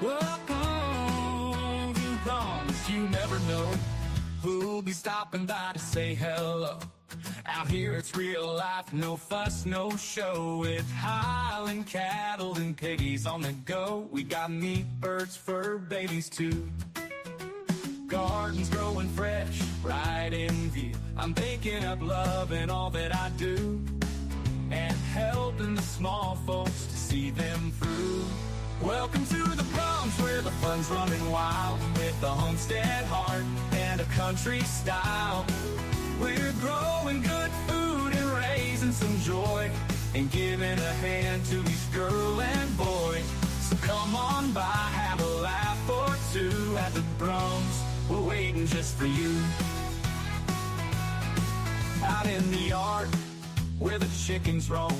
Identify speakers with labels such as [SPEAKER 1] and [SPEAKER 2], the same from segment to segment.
[SPEAKER 1] Welcome to Promise. You never know who'll be stopping by to say hello. Out here it's real life, no fuss, no show. With Highland cattle and piggies on the go. We got meat, birds, fur babies too. Gardens growing fresh, right in view. I'm baking up love in all that I do, and helping the small folks to see them through. Welcome to the Bronx, where the fun's running wild, with a homestead heart and a country style. We're growing good food and raising some joy, and giving a hand to each girl and boy. So come on by, have a laugh or two at the Bronx. We're waiting just for you. Out in the yard, where the chickens roam,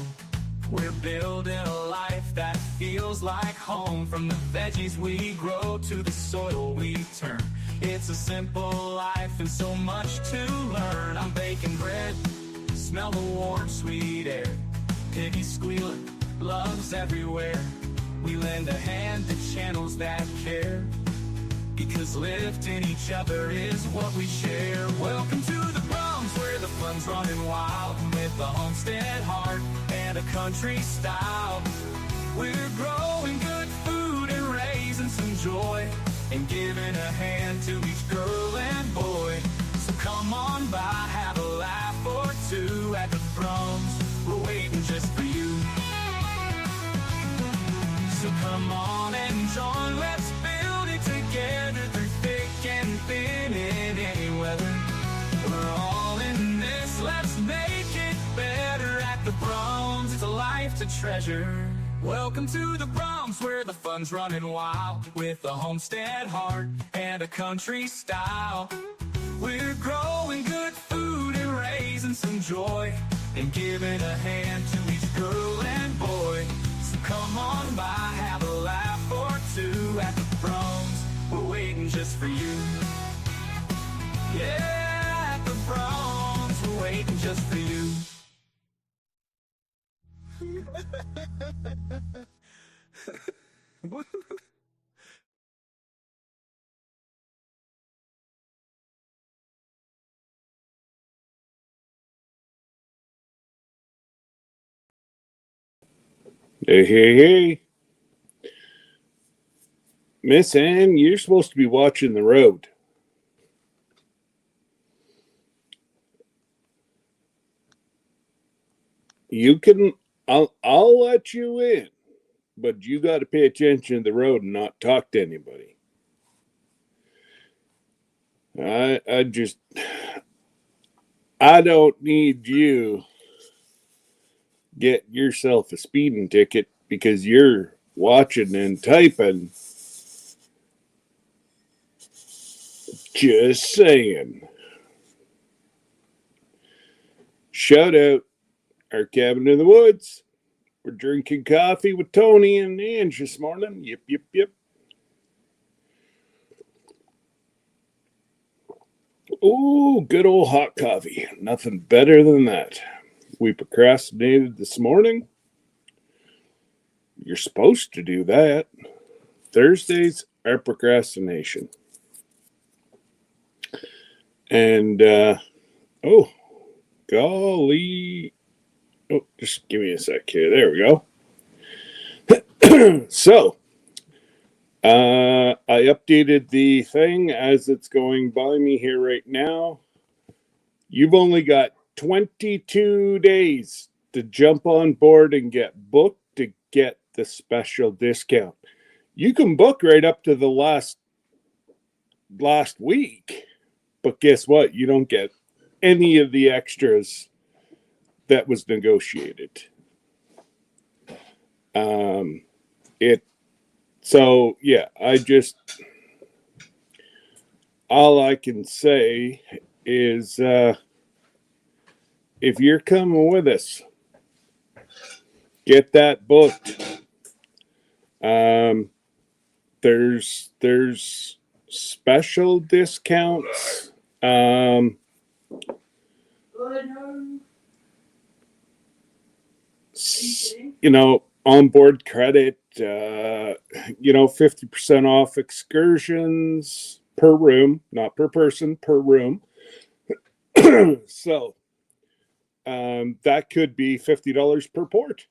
[SPEAKER 1] we're building a life that feels like home. From the veggies we grow to the soil we turn, it's a simple life and so much to learn. I'm baking bread, smell the warm, sweet air. Piggies squealing, love's everywhere. We lend a hand to channels that care, because lifting each other is what we share. Welcome to the Bronx, where the fun's running wild, with a homestead heart and a country style. We're growing good food and raising some joy, and giving a hand to each girl and boy. So come on by, have a laugh or two at the Bronx. We're waiting just for you. So come on and join, let's build it together through thick and thin in any weather. We're all in this, let's make it better at the Bronx. It's a life to treasure. Welcome to the Bronx, where the fun's running wild, with a homestead heart and a country style. We're growing good food and raising some joy, and giving a hand to each girl and boy. So come on by, have a laugh or two at the Bronx. We're waiting just for you. Yeah, at the Bronx, we're waiting just for you.
[SPEAKER 2] Hey. Miss Ann, you're supposed to be watching the road. I'll let you in, but you got to pay attention to the road and not talk to anybody. I don't need you get yourself a speeding ticket because you're watching and typing. Just saying. Shout out our cabin in the woods. We're drinking coffee with Tony and Ange this morning. Yep. Ooh, good old hot coffee. Nothing better than that. We procrastinated this morning. You're supposed to do that. Thursdays are procrastination. And, oh, golly. Oh, just give me a sec here. There we go. So, I updated the thing as it's going by me here right now. You've only got 22 days to jump on board and get booked to get the special discount. You can book right up to the last week, but guess what? You don't get any of the extras that was negotiated. So yeah, all I can say is, if you're coming with us, get that booked. There's special discounts. You know, onboard credit, 50% off excursions per room, not per person, per room. So that could be $50 per port.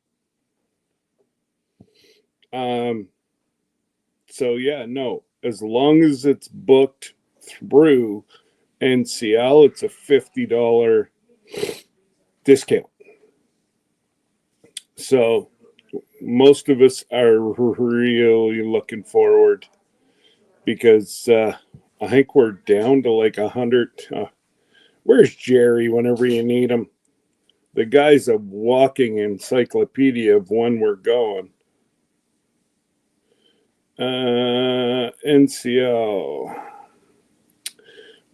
[SPEAKER 2] So yeah, no, as long as it's booked through NCL, it's a $50 discount. So most of us are really looking forward, because I think we're down to like 100. Where's Jerry whenever you need him? The guy's a walking encyclopedia of when we're going. NCL.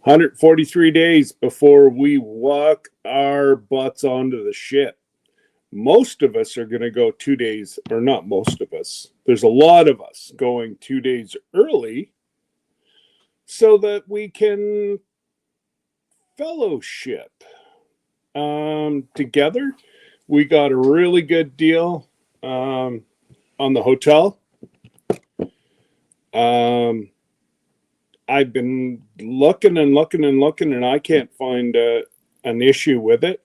[SPEAKER 2] 143 days before we walk our butts onto the ship. Most of us are going to go 2 days, or not most of us. There's a lot of us going 2 days early so that we can fellowship together. We got a really good deal on the hotel. I've been looking and looking and looking, and I can't find an issue with it.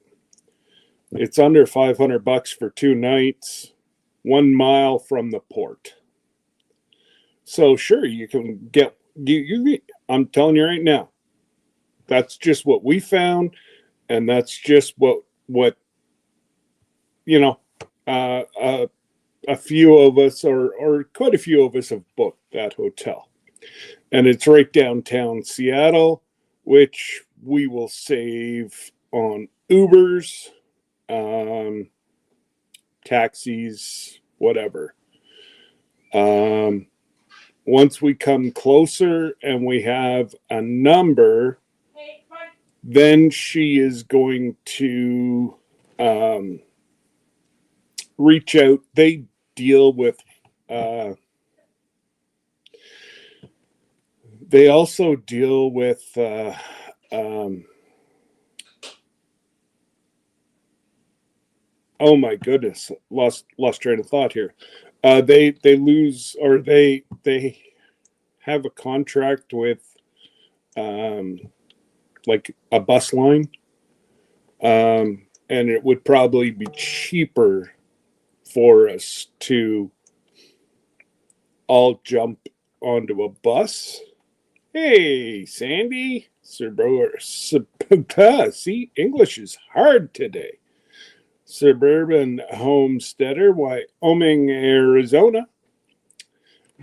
[SPEAKER 2] It's under $500 for 2 nights, 1 mile from the port. So sure, you can get you. I'm telling you right now, that's just what we found, and that's just what a few of us, or quite a few of us, have booked that hotel. And it's right downtown Seattle, which we will save on Ubers, taxis, whatever. Once we come closer and we have a number, then she is going to reach out. They deal with they also deal with oh my goodness, lost train of thought here. They lose, or they have a contract with like a bus line, and it would probably be cheaper for us to all jump onto a bus. Hey, Sandy, see, English is hard today. Suburban homesteader, Wyoming, Arizona.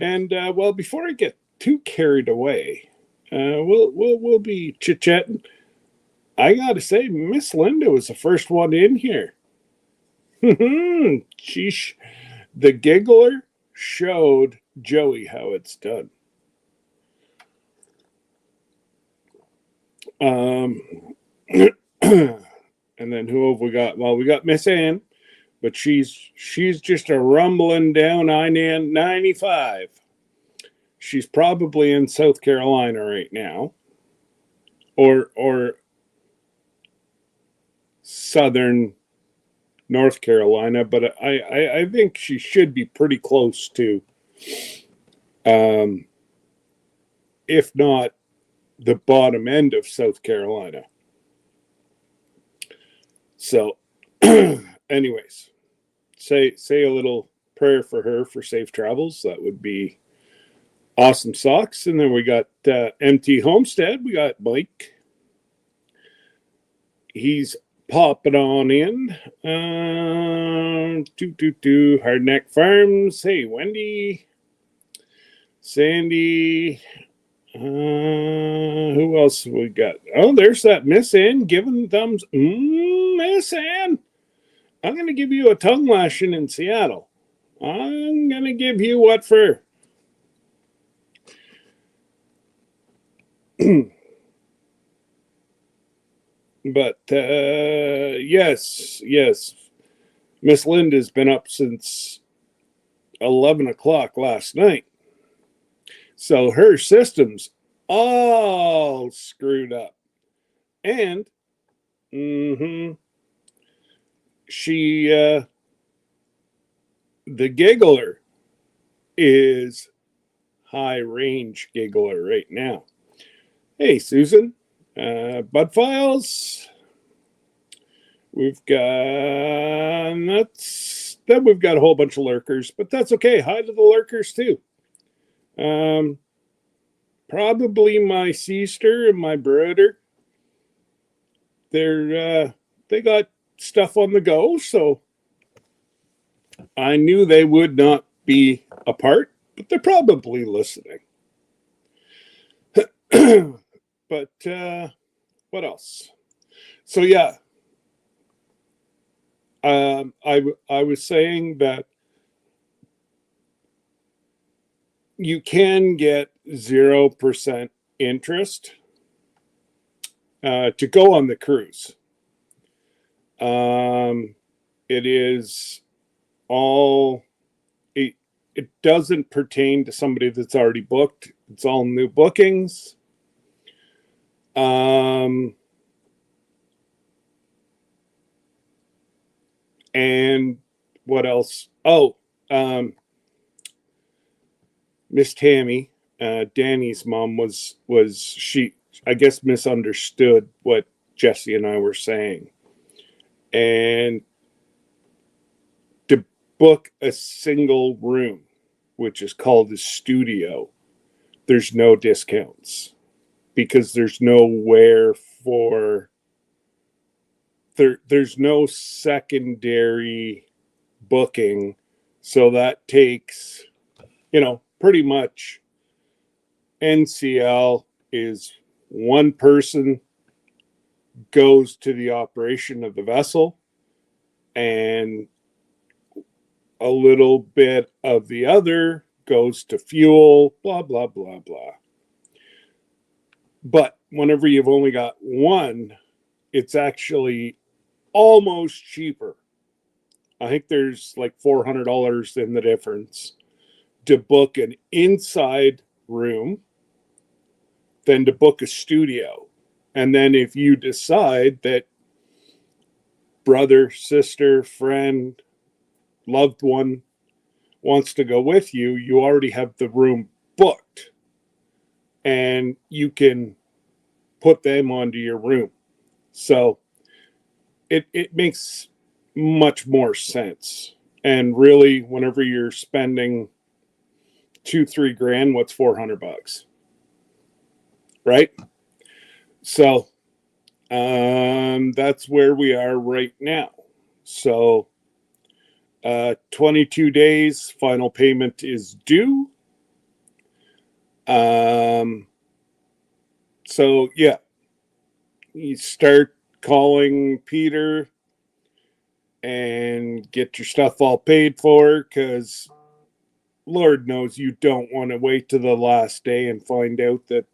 [SPEAKER 2] And well, before I get too carried away, we'll be chit-chatting. I gotta say, Miss Linda was the first one in here. Sheesh. The giggler showed Joey how it's done. And then who have we got? Well, we got Miss Ann, but she's just a rumbling down I-95. She's probably in South Carolina right now, or southern North Carolina, but I think she should be pretty close to, if not the bottom end of South Carolina. So, anyways, say a little prayer for her for safe travels. That would be awesome socks. And then we got MT Homestead. We got Mike. He's popping on in. Hardneck Farms. Hey, Wendy. Sandy. Who else we got? Oh, there's that Miss Ann giving thumbs. Miss Ann, I'm going to give you a tongue lashing in Seattle. I'm going to give you what for? But yes, Miss Linda's been up since 11 o'clock last night. So her system's all screwed up. And she the giggler is high range giggler right now. Hey, Susan. Bud files. We've got we've got a whole bunch of lurkers, but that's okay. Hi to the lurkers too. Probably my sister and my brother. They got stuff on the go, so I knew they would not be apart, but they're probably listening. But what else? So yeah, I was saying that you can get 0% interest to go on the cruise. It is all it doesn't pertain to somebody that's already booked. It's all new bookings. And what else? Oh, Miss Tammy, Danny's mom was she, I guess, misunderstood what Jesse and I were saying. And to book a single room, which is called a studio, there's no discounts because there's nowhere for there's no secondary booking. So that takes, pretty much NCL is one person goes to the operation of the vessel and a little bit of the other goes to fuel, blah, blah, blah, blah. But whenever you've only got one, it's actually almost cheaper. I think there's like $400 in the difference to book an inside room than to book a studio. And then if you decide that brother, sister, friend, loved one wants to go with you, you already have the room booked and you can put them onto your room. So it makes much more sense. And really, whenever you're spending $2-3 grand, what's $400, right? So that's where we are right now. So 22 days, final payment is due. So yeah, you start calling Peter and get your stuff all paid for, because Lord knows you don't want to wait to the last day and find out that,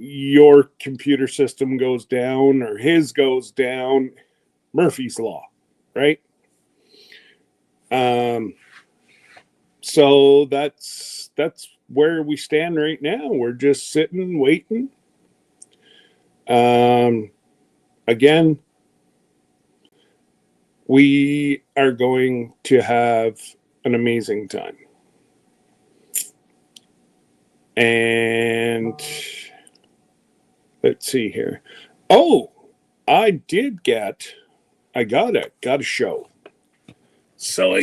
[SPEAKER 2] your computer system goes down or his goes down. Murphy's Law, right? So that's where we stand right now. We're just sitting, waiting. Again, we are going to have an amazing time. And let's see here. Oh, I got a show. So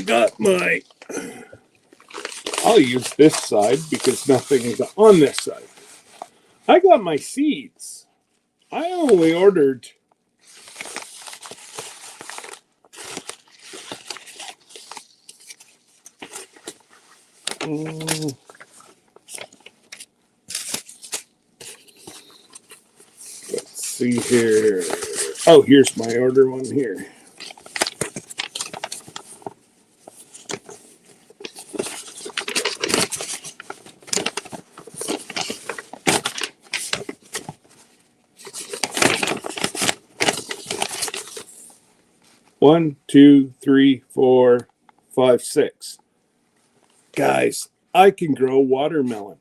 [SPEAKER 2] I'll use this side because nothing is on this side. I got my seeds. I only ordered let's see here. Oh, here's my order one here. One, two, three, four, five, six. Guys, I can grow watermelon.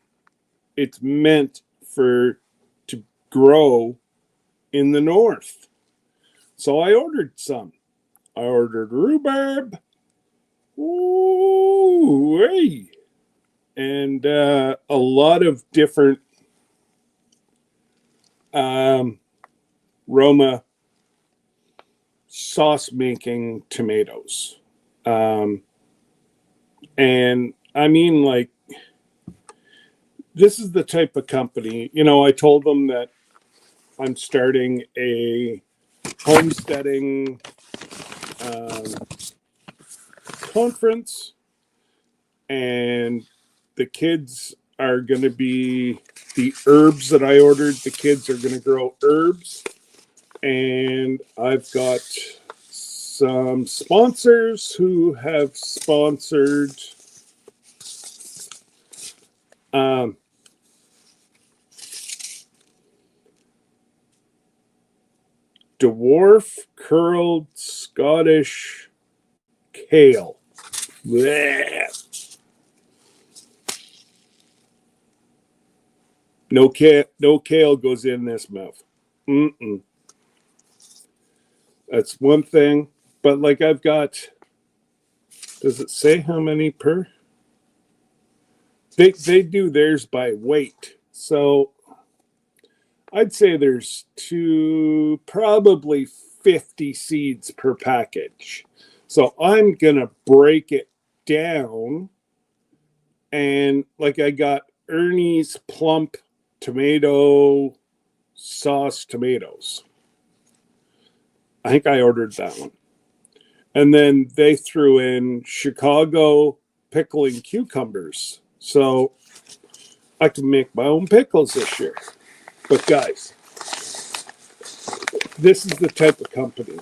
[SPEAKER 2] It's meant to grow in the north. So I ordered some. I ordered rhubarb. Ooh, hey. And a lot of different Roma sauce making tomatoes. Um, and I mean, like, this is the type of company, I told them that I'm starting a homesteading um, conference, and the kids are going to be the herbs that I ordered. The kids are going to grow herbs, and I've got some sponsors who have sponsored um, dwarf curled Scottish kale. Blech. No kale goes in this mouth. Mm-mm. That's one thing. But like I've got, does it say how many per? They do theirs by weight. So I'd say there's probably 50 seeds per package. So I'm going to break it down. And like I got Ernie's plump tomato sauce tomatoes. I think I ordered that one. And then they threw in Chicago pickling cucumbers. So I can make my own pickles this year. But guys, this is the type of company,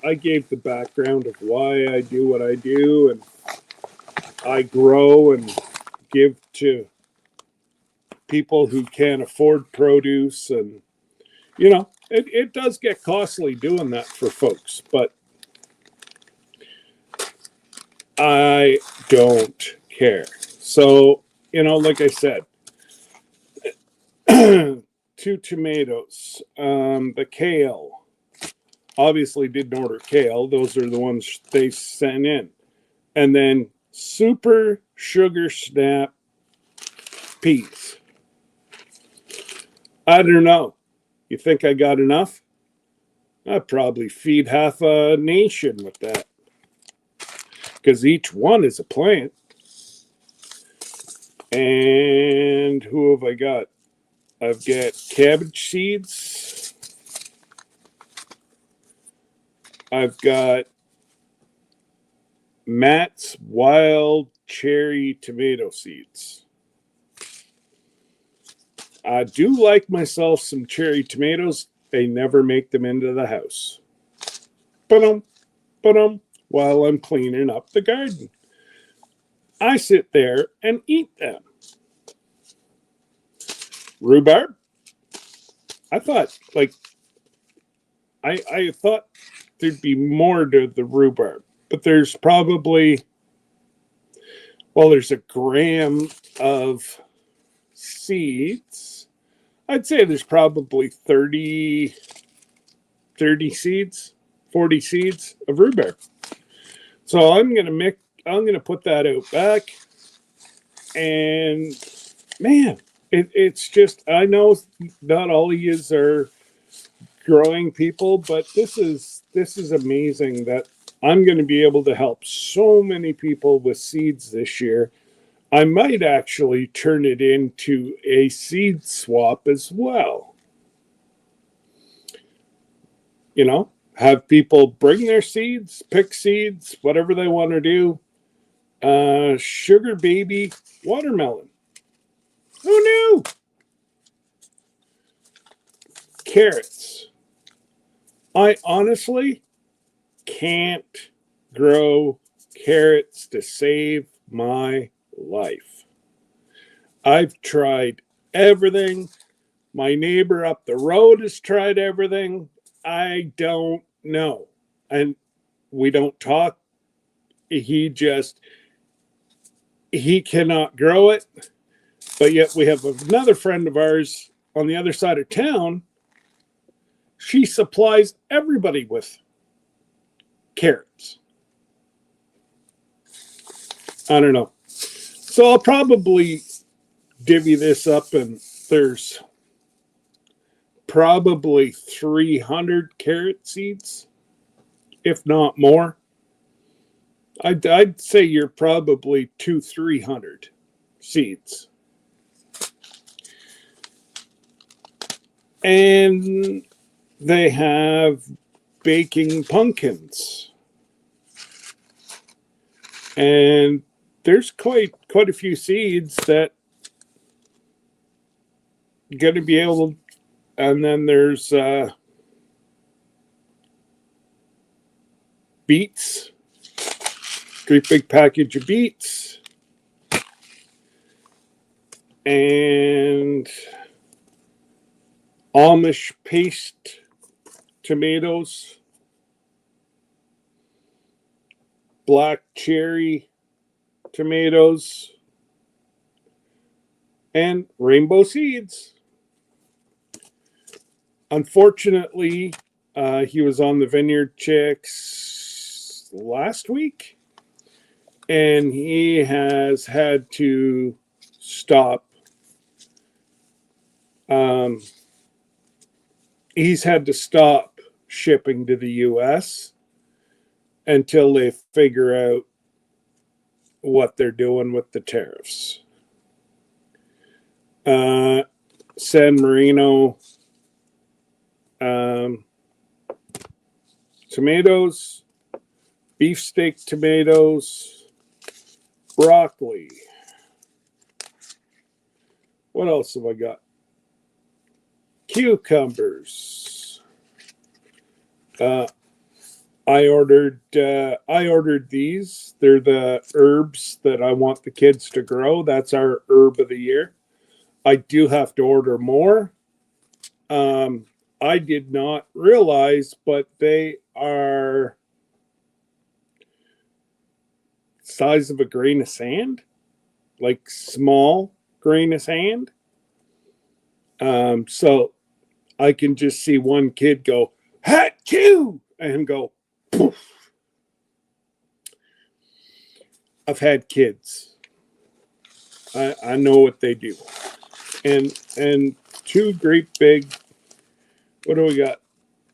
[SPEAKER 2] I gave the background of why I do what I do, and I grow and give to people who can't afford produce. And, it does get costly doing that for folks, but I don't care. So, like I said, 2 tomatoes, the kale. Obviously didn't order kale. Those are the ones they sent in. And then super sugar snap peas. I don't know. You think I got enough? I'd probably feed half a nation with that. Because each one is a plant. And who have I got? I've got cabbage seeds. I've got Matt's wild cherry tomato seeds. I do like myself some cherry tomatoes. They never make them into the house. While I'm cleaning up the garden. I sit there and eat them. Rhubarb. I thought, I thought there'd be more to the rhubarb, but there's probably, there's a gram of seeds. I'd say there's probably 30 seeds, 40 seeds of rhubarb. So I'm going to put that out back, and man, it's just, I know not all of you are growing people, but this is amazing that I'm going to be able to help so many people with seeds this year. I might actually turn it into a seed swap as well. Have people bring their seeds, pick seeds, whatever they want to do. Sugar baby watermelon. Who knew? Carrots. I honestly can't grow carrots to save my life. I've tried everything. My neighbor up the road has tried everything. I don't know. And we don't talk. He cannot grow it. But yet we have another friend of ours on the other side of town. She supplies everybody with carrots. I don't know. So I'll probably divvy this up, and there's probably 300 carrot seeds, if not more. I'd say you're probably 300 seeds. And they have baking pumpkins. And there's quite a few seeds that going to be able, and then there's beets, great big package of beets, and Amish paste tomatoes, black cherry tomatoes, and rainbow seeds. Unfortunately, he was on the Vineyard Chicks last week, and he has had to stop. He's had to stop shipping to the U.S. until they figure out what they're doing with the tariffs. San Marino tomatoes, beefsteak tomatoes, broccoli. What else have I got? Cucumbers. I ordered these. They're the herbs that I want the kids to grow. That's our herb of the year. I do have to order more. I did not realize, but they are size of a grain of sand, like small grain of sand. So I can just see one kid go, "Hat-chew!" and go, poof. I've had kids. I know what they do. And two great big, what do we got?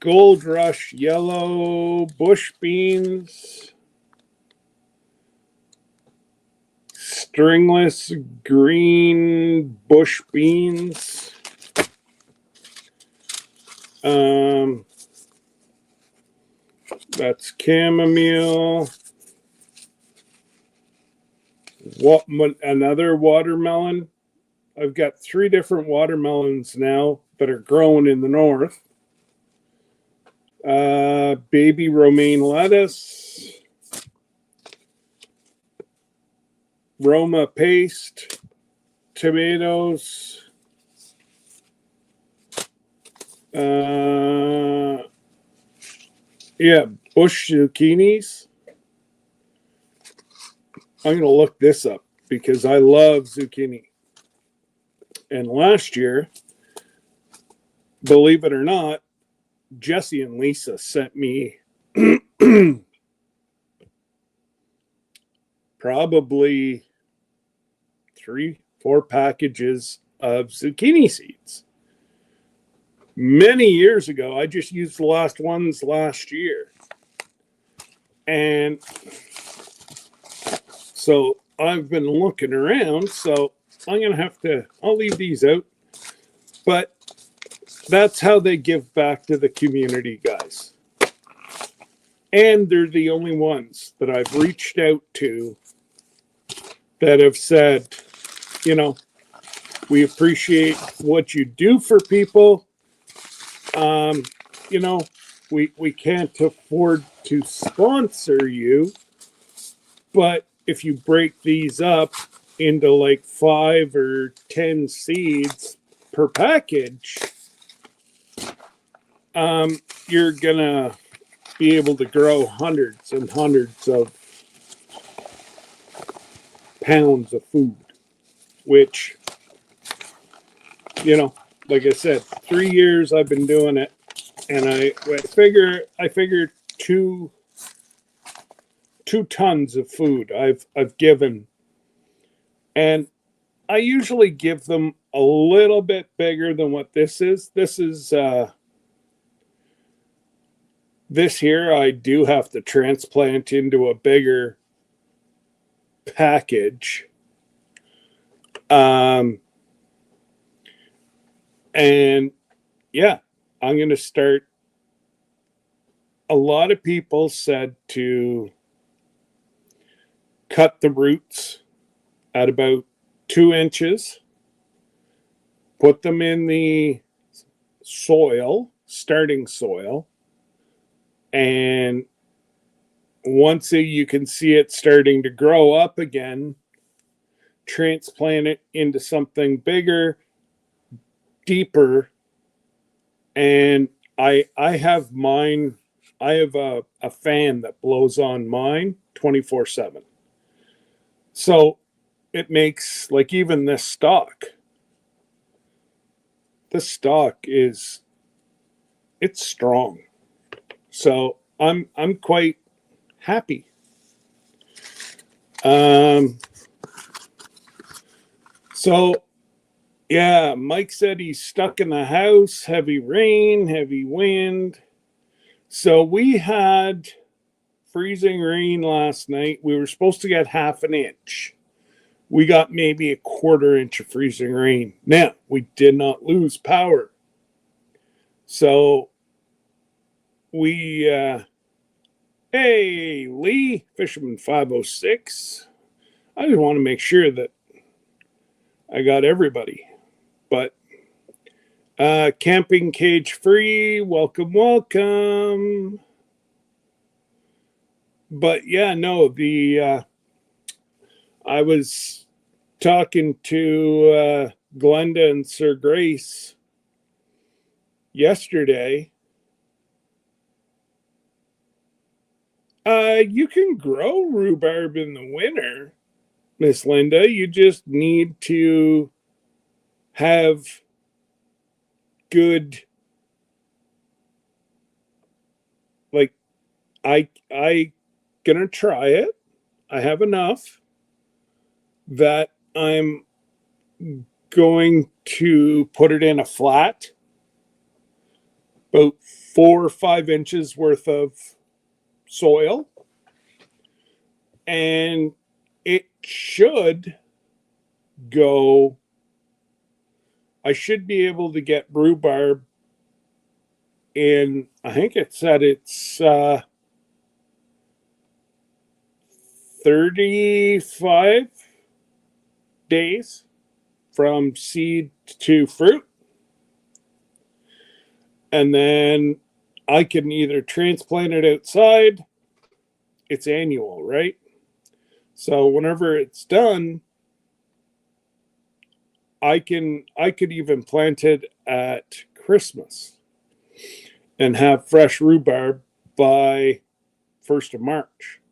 [SPEAKER 2] Gold Rush yellow bush beans, stringless green bush beans, that's chamomile, another watermelon. I've got 3 different watermelons now that are growing in the north. Baby romaine lettuce, Roma paste, tomatoes, bush zucchinis. I'm going to look this up because I love zucchini. And last year, believe it or not, Jesse and Lisa sent me probably 3-4 packages of zucchini seeds. Many years ago, I just used the last ones last year. And so I've been looking around, so I'm going to have to, I'll leave these out. But that's how they give back to the community, guys. And they're the only ones that I've reached out to that have said, you know, we appreciate what you do for people. You know, we can't afford to sponsor you, but if you break these up into like 5 or 10 seeds per package, you're gonna be able to grow hundreds and hundreds of pounds of food, which, you know, like I said, 3 years I've been doing it, and I figure two 2 tons of food I've given, and I usually give them a little bit bigger than what this is. This here I do have to transplant into a bigger package. And yeah, I'm going to start. A lot of people said to cut the roots at about 2 inches, put them in the soil, starting soil, and once you can see it starting to grow up again, transplant it into something bigger, deeper. And I have mine. I have a fan that blows on mine 24/7. So it makes, like, even this stalk. This stalk is, it's strong. So I'm quite happy. So yeah, Mike said he's stuck in the house, heavy rain, heavy wind. So we had freezing rain last night. We were supposed to get half an inch. We got maybe a 1/4 inch of freezing rain. Now, we did not lose power. So we, hey, Lee, Fisherman 506. I just want to make sure that I got everybody. But camping cage free, welcome, welcome. But yeah, no, I was talking to Glenda and Sir Grace yesterday. You can grow rhubarb in the winter, Miss Linda. You just need to have good, like, I gonna try it. I have enough that I'm going to put it in a flat, about 4 or 5 inches worth of soil, and it should go. I should be able to get rhubarb in, I think it said it's 35 days from seed to fruit. And then I can either transplant it outside. It's annual, right? So whenever it's done, I could even plant it at Christmas and have fresh rhubarb by 1st of March.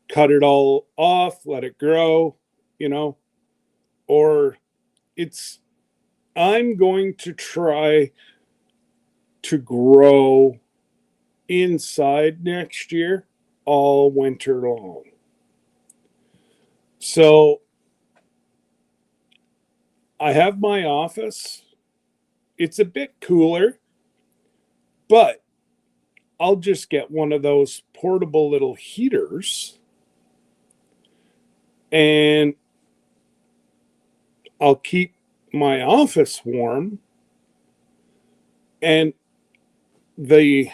[SPEAKER 2] Cut it all off, let it grow, or I'm going to try to grow inside next year all winter long. So I have my office. It's a bit cooler, but I'll just get one of those portable little heaters and I'll keep my office warm. And the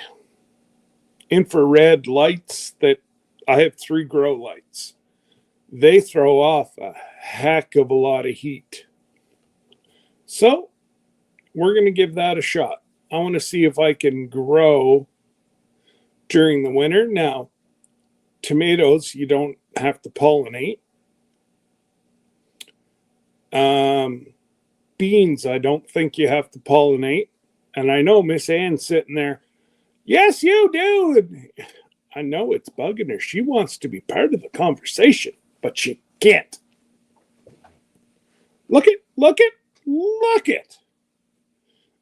[SPEAKER 2] infrared lights that I have 3 grow lights, they throw off a heck of a lot of heat. So we're going to give that a shot. I want to see if I can grow during the winter. Now, tomatoes, you don't have to pollinate. Beans, I don't think you have to pollinate. And I know Miss Ann's sitting there. Yes, you do. I know it's bugging her. She wants to be part of the conversation, but she can't. Look it.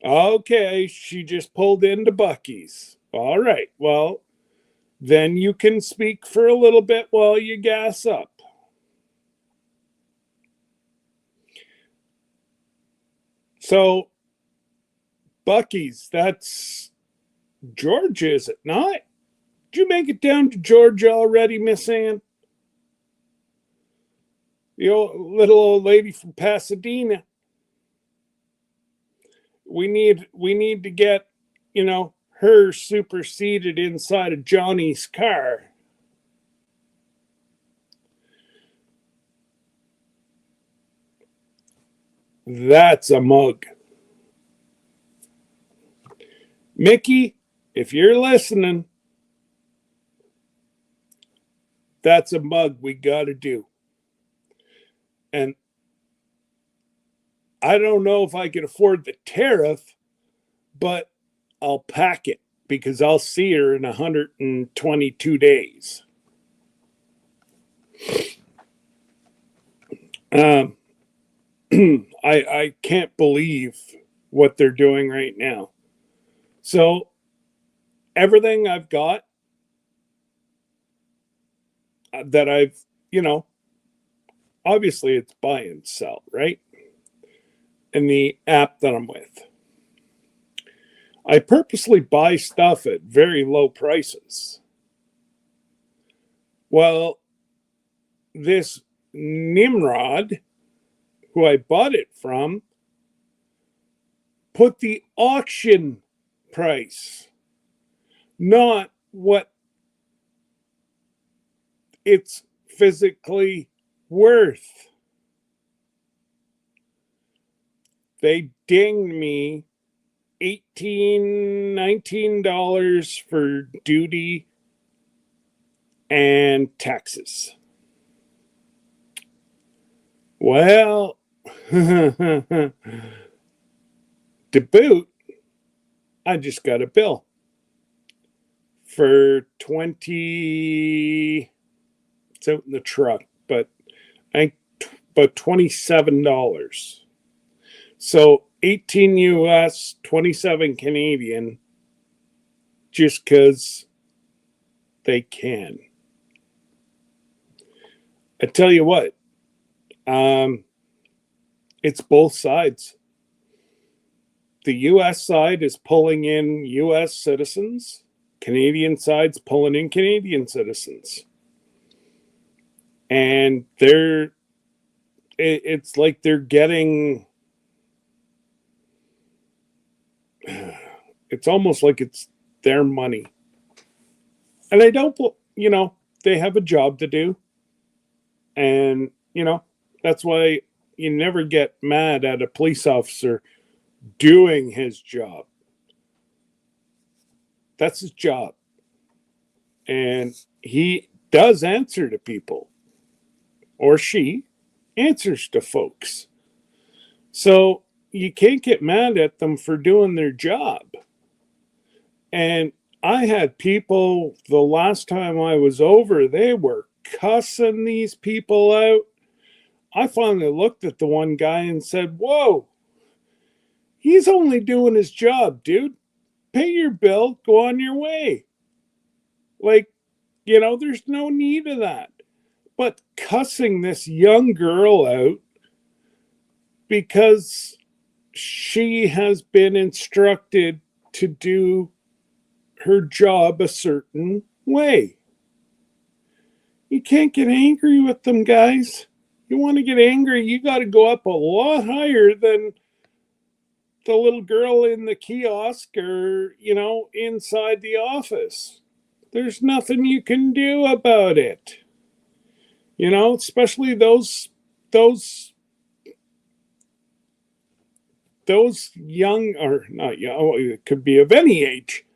[SPEAKER 2] Okay, she just pulled into Bucky's. All right, well, Then you can speak for a little bit while you gas up. So, Bucky's, that's Georgia, is it not? Did you make it down to Georgia already, Miss Ann? The little old lady from Pasadena. We need to get, her superseded inside of Johnny's car. That's a mug. Mickey, if you're listening, that's a mug we got to do. And I don't know if I can afford the tariff, but I'll pack it because I'll see her in 122 days. I can't believe what they're doing right now. So everything I've got that I've, obviously it's buy and sell, right? In the app that I'm with. I purposely buy stuff at very low prices. Well, this Nimrod, who I bought it from, put the auction price, not what it's physically worth. They dinged me $19 for duty and taxes. Well, to boot, I just got a bill for 20. It's out in the truck, but about $27. So 18 US, 27 Canadian, just because they can. I tell you what, it's both sides. The US side is pulling in US citizens, Canadian side's pulling in Canadian citizens. And it's like they're getting, it's almost like it's their money. And I don't, they have a job to do. And, that's why you never get mad at a police officer doing his job. That's his job. And he does answer to people, or she answers to folks. So you can't get mad at them for doing their job. And I had people, the last time I was over, they were cussing these people out. I finally looked at the one guy and said, whoa, he's only doing his job, dude. Pay your bill, go on your way. Like, there's no need of that. But cussing this young girl out because she has been instructed to do her job a certain way. You can't get angry with them, guys. You want to get angry, you got to go up a lot higher than the little girl in the kiosk or, inside the office. There's nothing you can do about it. Especially those young, or not young, it could be of any age,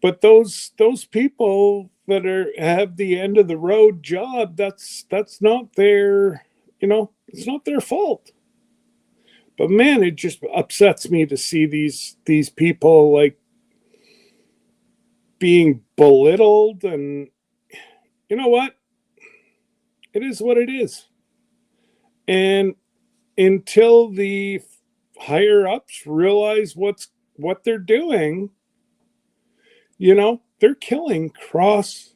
[SPEAKER 2] but those people that have the end of the road job, that's not their, it's not their fault. But man, it just upsets me to see these people like being belittled. And you know what? It is what it is. And until the higher ups realize what they're doing, they're killing cross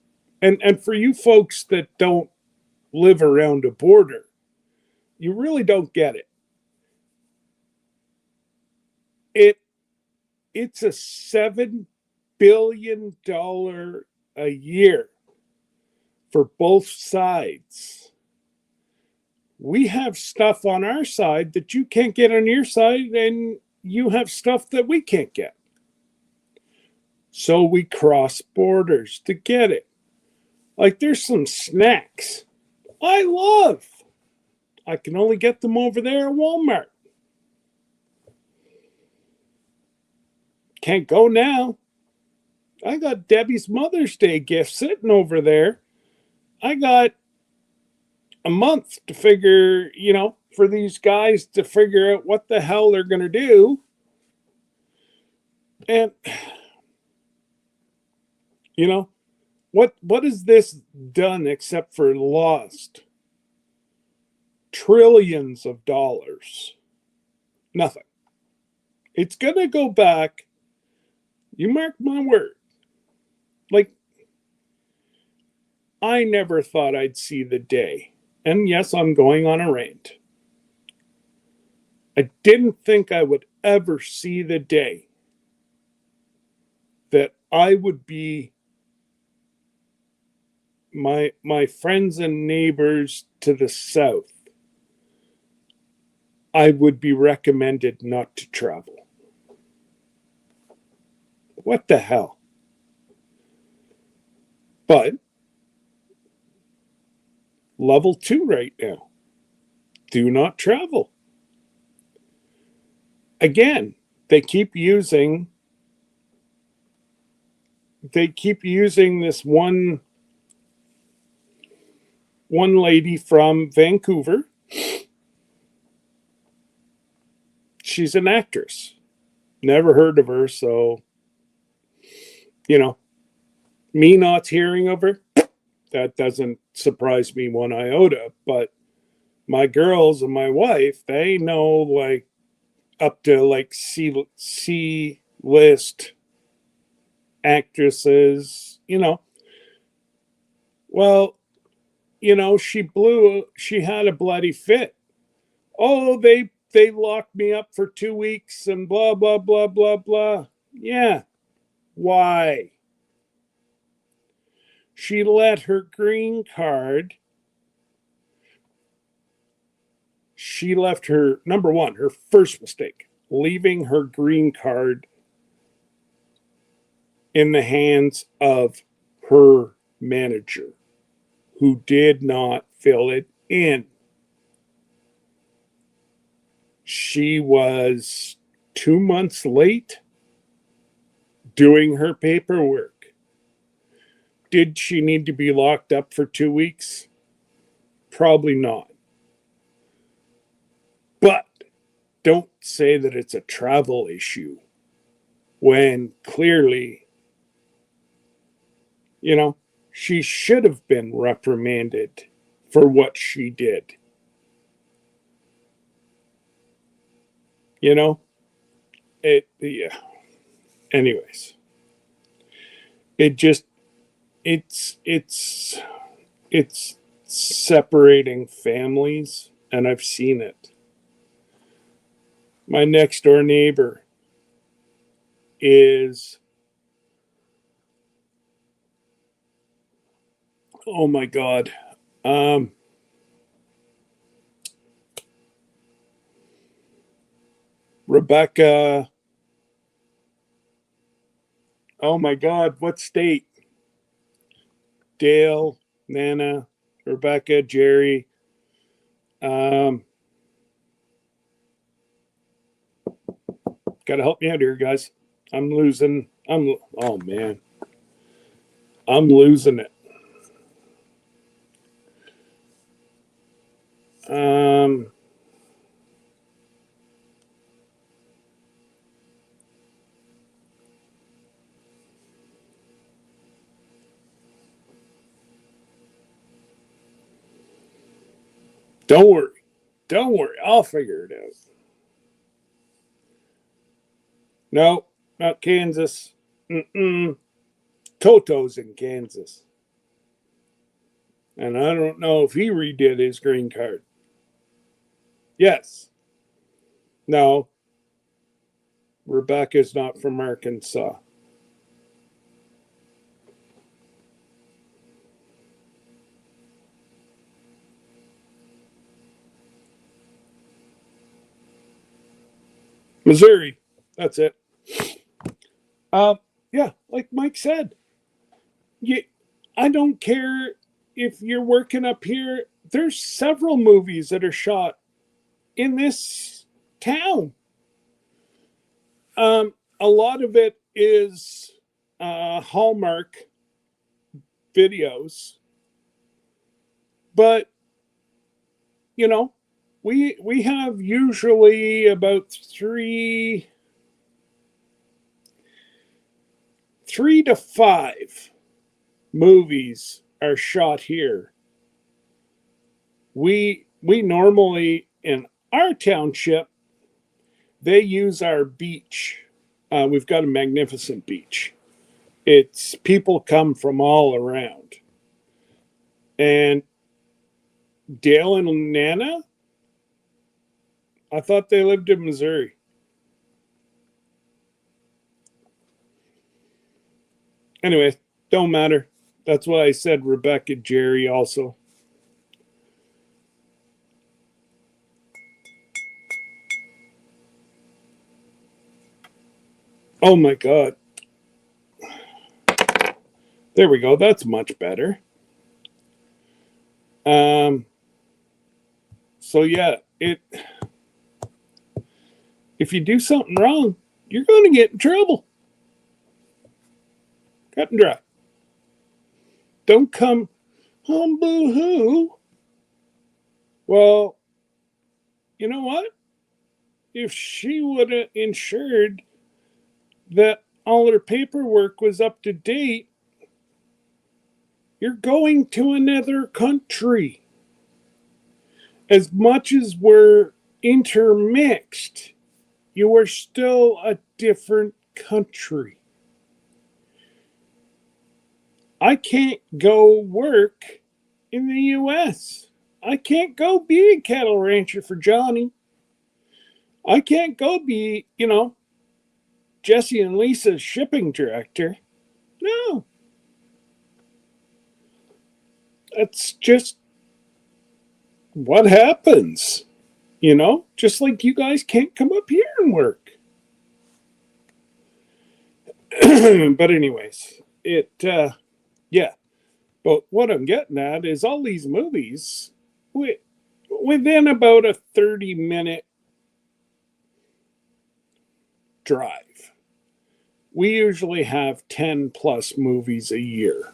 [SPEAKER 2] And for you folks that don't live around a border, you really don't get it. It's a $7 billion a year for both sides. We have stuff on our side that you can't get on your side, and you have stuff that we can't get. So we cross borders to get it. Like there's some snacks I love. I can only get them over there at Walmart. Can't go now. I got Debbie's Mother's Day gift sitting over there. I got a month to figure, for these guys to figure out what the hell they're going to do. And, what has this done except for lost trillions of dollars? Nothing. It's going to go back. You mark my word. Like, I never thought I'd see the day. And yes, I'm going on a rant. I didn't think I would ever see the day that I would be my friends and neighbors to the south. I would be recommended not to travel. What the hell? But level 2 right now. Do not travel. Again, they keep using this one lady from Vancouver. She's an actress. Never heard of her, so me not hearing of her, that doesn't surprise me one iota. But my girls and my wife, they know like up to like C list actresses, Well, she had a bloody fit. Oh, they locked me up for 2 weeks and blah blah blah blah blah. Yeah. Why? She let her green card. She left her, number one, her first mistake, leaving her green card in the hands of her manager, who did not fill it in. She was 2 months late doing her paperwork. Did she need to be locked up for 2 weeks? Probably not. But don't say that it's a travel issue when clearly, she should have been reprimanded for what she did. Yeah. Anyways, it's separating families, and I've seen it. My next door neighbor is, oh my God, Rebecca. Oh my God, what state? Dale, Nana, Rebecca, Jerry. Got to help me out here, guys. I'm losing. Oh man, I'm losing it. Don't worry. Don't worry. I'll figure it out. No, not Kansas. Toto's in Kansas. And I don't know if he redid his green card. Yes. No. Rebecca's not from Arkansas. Missouri. That's it. Yeah, like Mike said, I don't care if you're working up here. There's several movies that are shot in this town. A lot of it is Hallmark videos, but you know, we have usually about three to five movies are shot here. We normally in our township they use our beach. We've got a magnificent beach. It's people come from all around. And Dale and Nana, I thought they lived in Missouri. Anyway, don't matter. That's why I said Rebecca Jerry also. Oh my God. There we go. That's much better. So yeah, if you do something wrong, you're going to get in trouble. Cut and dry. Don't come, oh, boo hoo. Well, you know what? If she would have ensured that all her paperwork was up to date, you're going to another country. As much as we're intermixed, you are still a different country. I can't go work in the US. I can't go be a cattle rancher for Johnny. I can't go be, Jesse and Lisa's shipping director. No. That's just what happens, just like you guys can't come up here and work. But anyways, yeah. But what I'm getting at is all these movies, within about a 30-minute drive, we usually have 10 plus movies a year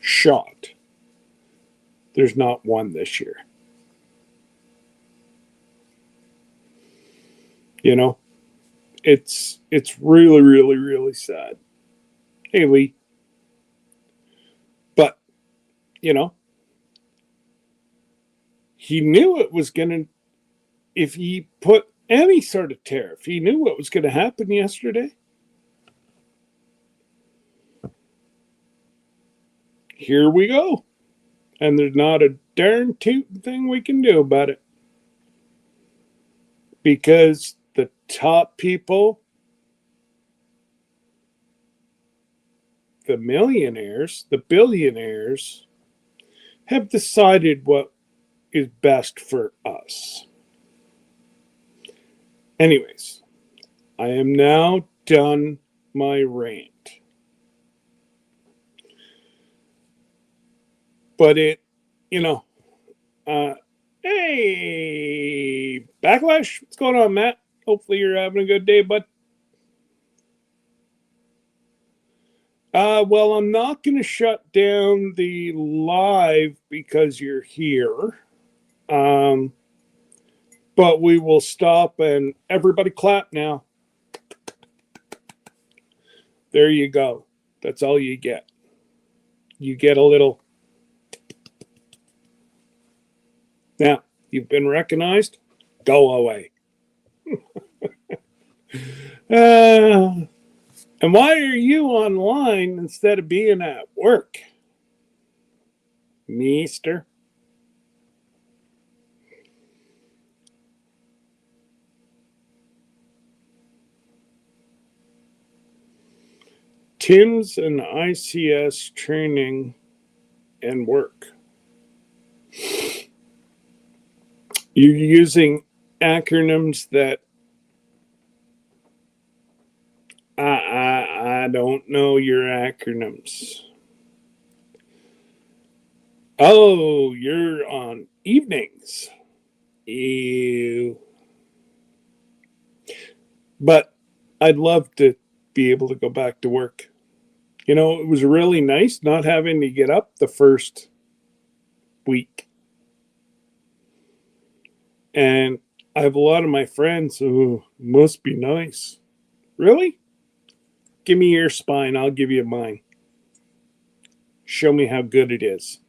[SPEAKER 2] shot. There's not one this year. It's really, really, really sad. Hey, Lee. But, he knew it was going to, if he put any sort of tariff, he knew what was going to happen yesterday. Here we go. And there's not a darn tootin' thing we can do about it. Because the top people, the millionaires, the billionaires, have decided what is best for us. Anyways, I am now done my rant. But hey, Backlash, what's going on, Matt? Hopefully you're having a good day, bud. Well, I'm not going to shut down the live because you're here. But we will stop and everybody clap now. There you go. That's all you get. You get a little. Now, you've been recognized. Go away. And why are you online instead of being at work? Meester. Tim's and ICS training and work. You're using acronyms that I don't know your acronyms. Oh, you're on evenings. Ew. But I'd love to be able to go back to work. You know, it was really nice not having to get up the first week. And I have a lot of my friends who must be nice. Really? Give me your spine, I'll give you mine. Show me how good it is.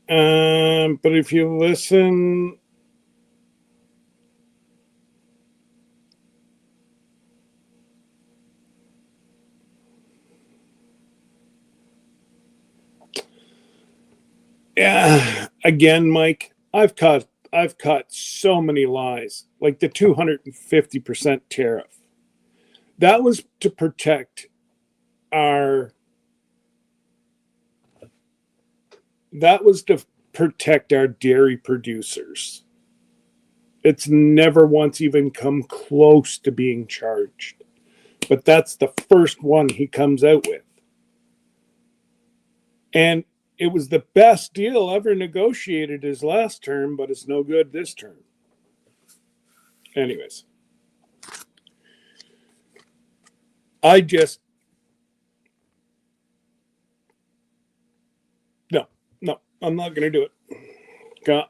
[SPEAKER 2] But if you listen, yeah, again, Mike, I've caught so many lies, like the 250% tariff. That was to protect our dairy producers. It's never once even come close to being charged. But that's the first one he comes out with. And it was the best deal ever negotiated his last term, but it's no good this term. Anyways, I just no, I'm not going to do it.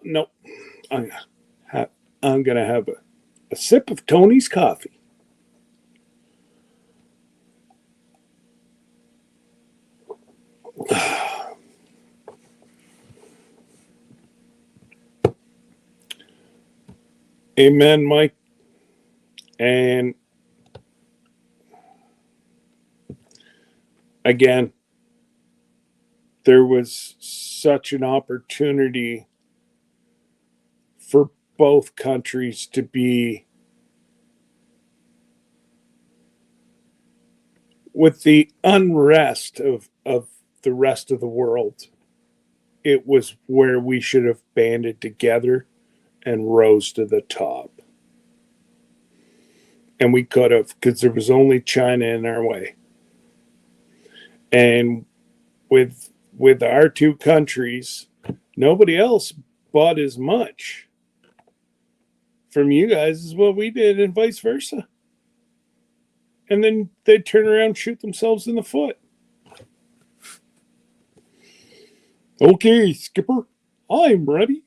[SPEAKER 2] No, I'm going to have a sip of Tony's coffee. Amen, Mike. And again, there was such an opportunity for both countries to be with the unrest of the rest of the world. It was where we should have banded together and rose to the top. And we could have, because there was only China in our way. And with our two countries, nobody else bought as much from you guys as what we did, and vice versa. And then they'd turn around and shoot themselves in the foot. Okay, Skipper, I'm ready.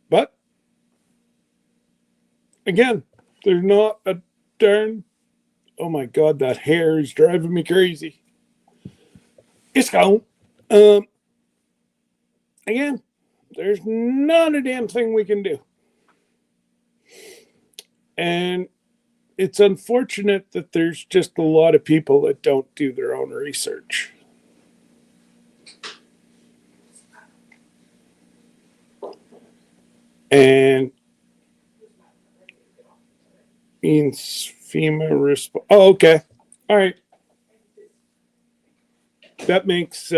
[SPEAKER 2] But again, there's not a darn. Oh my God, that hair is driving me crazy. It's gone. Again, there's not a damn thing we can do. And it's unfortunate that there's just a lot of people that don't do their own research. And means FEMA response. Oh, okay. All right. That makes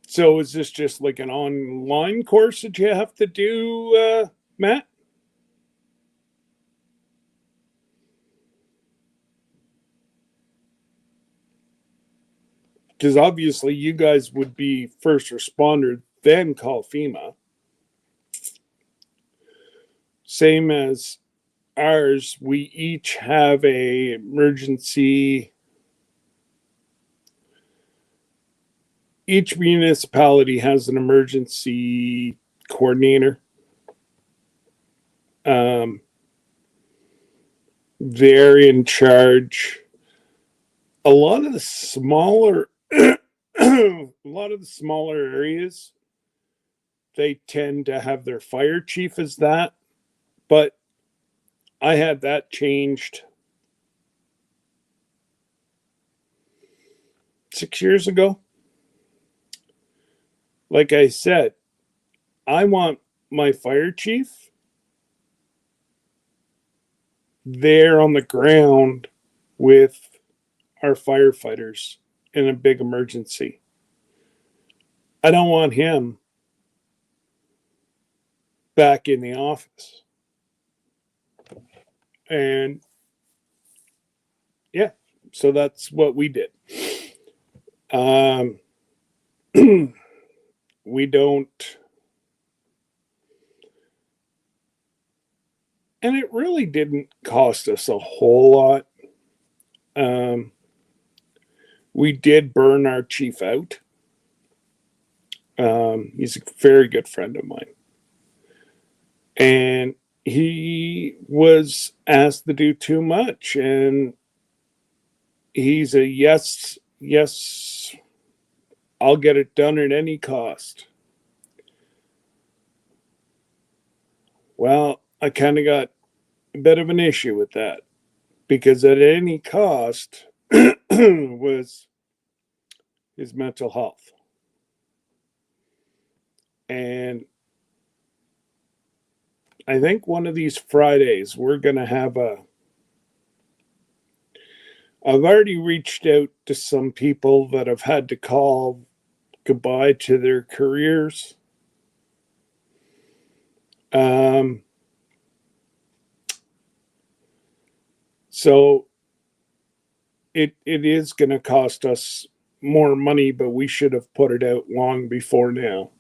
[SPEAKER 2] so is this just like an online course that you have to do, Matt? Because obviously you guys would be first responder, then call FEMA. Same as ours, we each have a emergency. Each municipality has an emergency coordinator. They're in charge. A lot of the smaller areas, they tend to have their fire chief as that. But I had that changed 6 years ago. Like I said, I want my fire chief there on the ground with our firefighters in a big emergency. I don't want him back in the office. And yeah, so that's what we did. We don't, and it really didn't cost us a whole lot. We did burn our chief out. He's a very good friend of mine. And he was asked to do too much. And he's a yes, I'll get it done at any cost. Well, I kind of got a bit of an issue with that because at any cost was his mental health. And I think one of these Fridays we're going to have I've already reached out to some people that have had to call goodbye to their careers. So it is going to cost us more money, but we should have put it out long before now.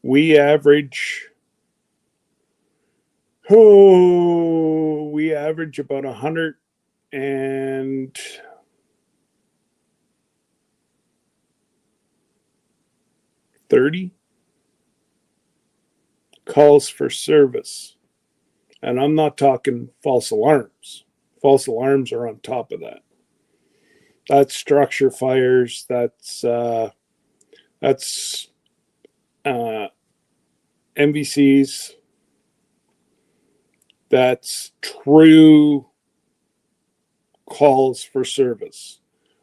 [SPEAKER 2] We average about 130 calls for service. And I'm not talking false alarms. False alarms are on top of that. That's structure fires. That's MVCs. That's true calls for service.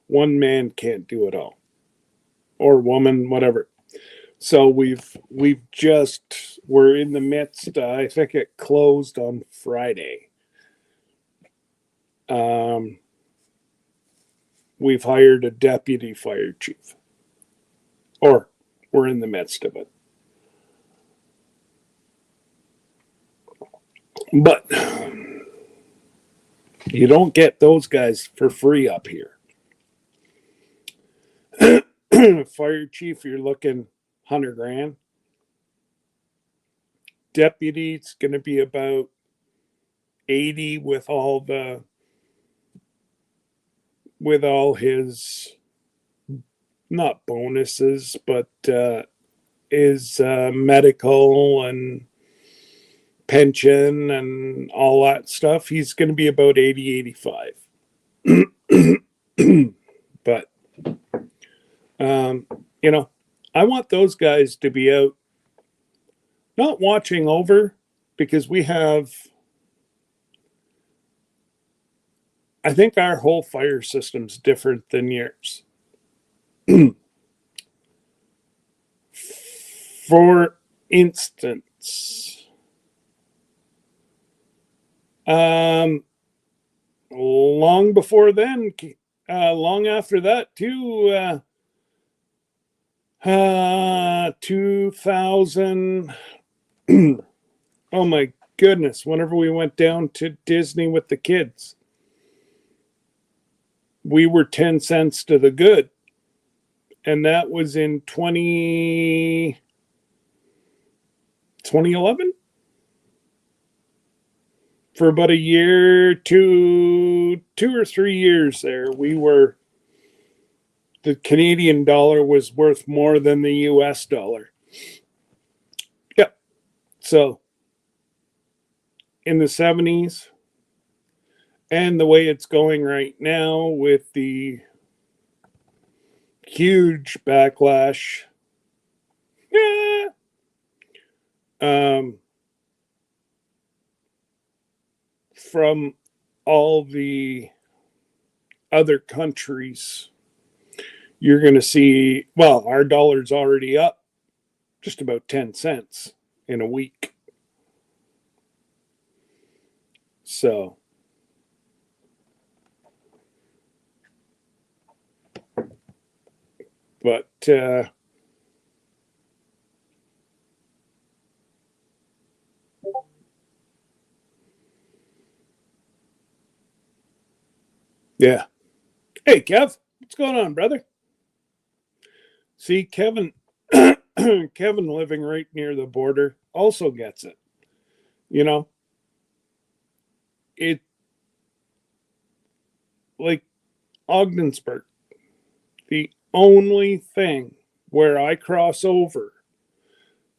[SPEAKER 2] One man can't do it all, or woman, whatever. So we're in the midst. I think it closed on Friday. We've hired a deputy fire chief, or we're in the midst of it. But you don't get those guys for free up here. Fire chief, you're looking $100,000. Deputy, it's going to be about 80 with all his, not bonuses, but his medical and pension and all that stuff. He's going to be about 80, 85. But, I want those guys to be out, not watching over, because I think our whole fire system's different than yours. For instance, long before then, long after that too, 2000, oh my goodness, whenever we went down to Disney with the kids, we were 10 cents to the good. And that was in 2011? For about a year, two or 3 years there, the Canadian dollar was worth more than the US dollar. Yeah. So in the 70s, and the way it's going right now with the huge backlash Yeah. From all the other countries, you're going to see, well, our dollar's already up just about 10 cents in a week. So, but yeah. Hey, Kev, what's going on, brother? See, Kevin, Kevin living right near the border also gets it. You know, it like Ogdensburg, the only thing where I cross over,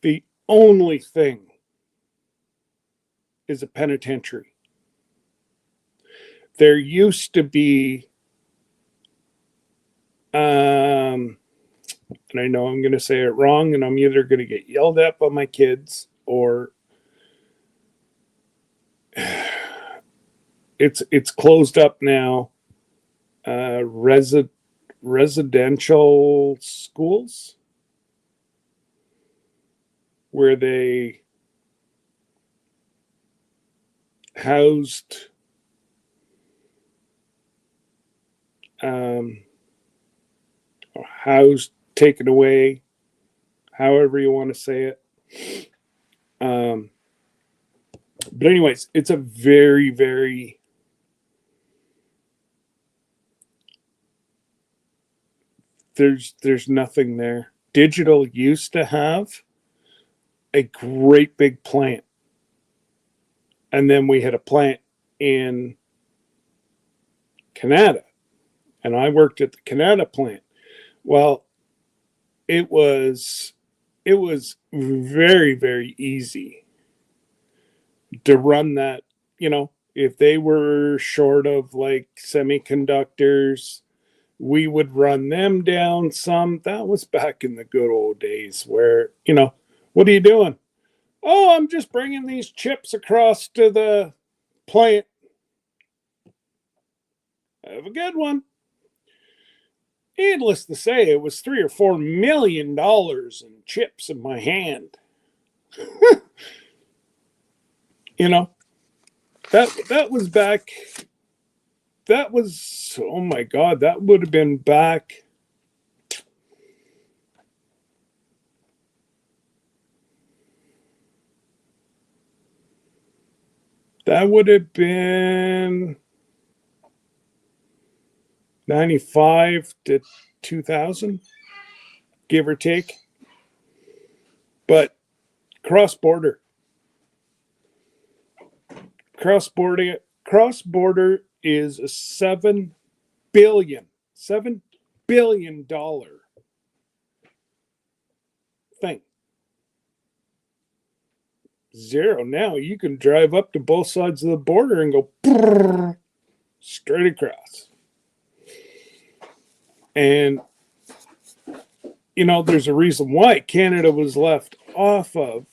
[SPEAKER 2] the only thing is a penitentiary. There used to be, and I know I'm going to say it wrong, and I'm either going to get yelled at by my kids or it's closed up now. Residential schools where they housed taken away, however you want to say it. But anyways, it's a very, very there's nothing there. Digital used to have a great big plant, and then we had a plant in Canada, and I worked at the Canada plant. Well, it was very, very easy to run that. You know, if they were short of like semiconductors, we would run them down some. That was back in the good old days where, what are you doing? Oh, I'm just bringing these chips across to the plant. Have a good one. Needless to say, it was $3 or $4 million in chips in my hand. you know, that was back. That was, oh my God, that would have been back. That would have been 95 to 2000, give or take. But cross border is a $7 billion thing. Zero. Now you can drive up to both sides of the border and go straight across. And there's a reason why Canada was left off of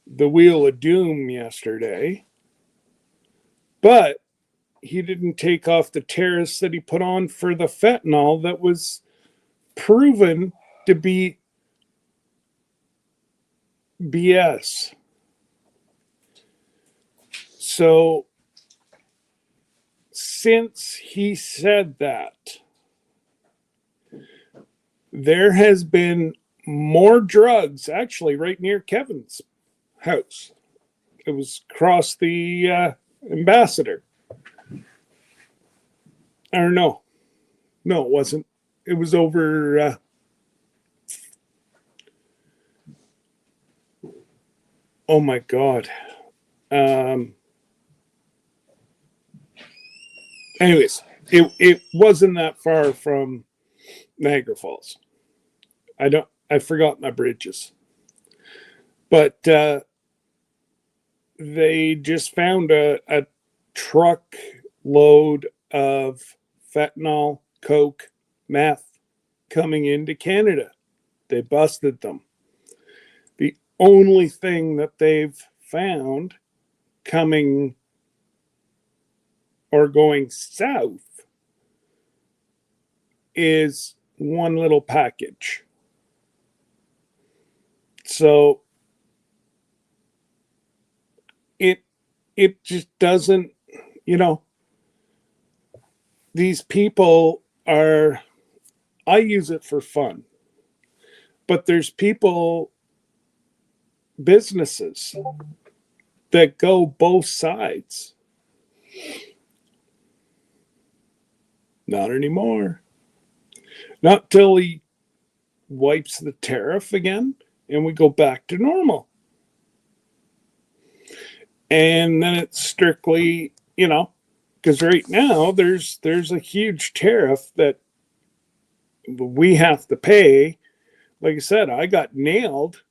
[SPEAKER 2] the Wheel of Doom yesterday, but he didn't take off the tariffs that he put on for the fentanyl that was proven to be BS. So, since he said that, there has been more drugs actually right near Kevin's house. It was across the Ambassador. Or no, it wasn't. It was over. Oh my God. Anyways, it wasn't that far from Niagara Falls. I've forgotten my bridges. But they just found a truck load of fentanyl, coke, meth coming into Canada They busted them. The only thing that they've found coming or going south is one little package. So it just doesn't, you know, these people are, I use it for fun, but there's people, businesses that go both sides. Not anymore. Not till he wipes the tariff again and we go back to normal. And then it's strictly, you know, because right now there's a huge tariff that we have to pay. Like I said, I got nailed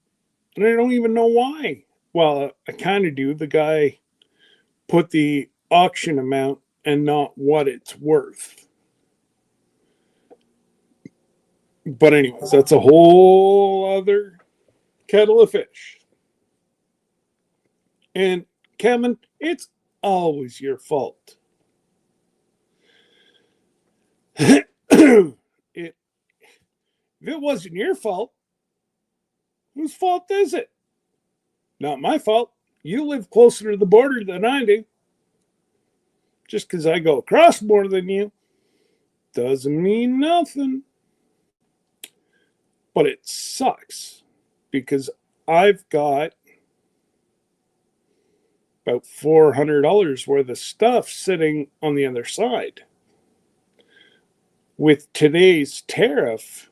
[SPEAKER 2] and I don't even know why. Well, I kind of do. The guy put the auction amount and not what it's worth. But anyways, that's a whole other kettle of fish. And Kevin, it's always your fault. If it wasn't your fault, whose fault is it? Not my fault. You live closer to the border than I do. Just because I go across more than you doesn't mean nothing. But it sucks because I've got about $400 worth of stuff sitting on the other side. With today's tariff,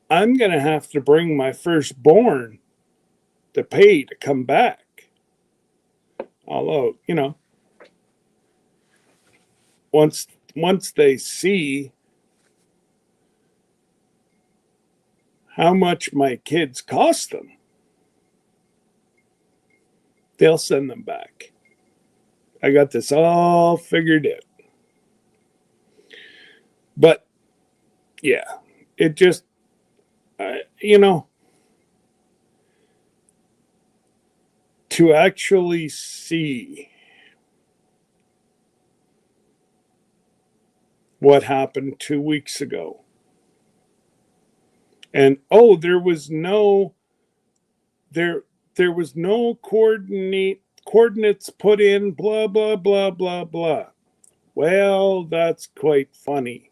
[SPEAKER 2] I'm going to have to bring my firstborn to pay to come back. Although, you know, once they see how much my kids cost them, they'll send them back. I got this all figured out. But yeah, it just, you know, to actually see what happened 2 weeks ago. And there was no coordinates put in, blah blah blah blah blah. Well, that's quite funny.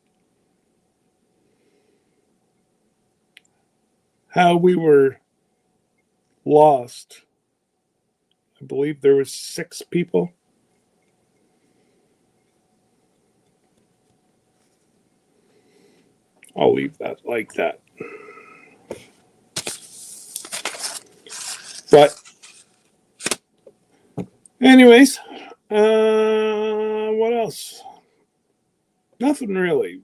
[SPEAKER 2] How we were lost. I believe there was 6 people. I'll leave that like that. But anyways, what else? Nothing really.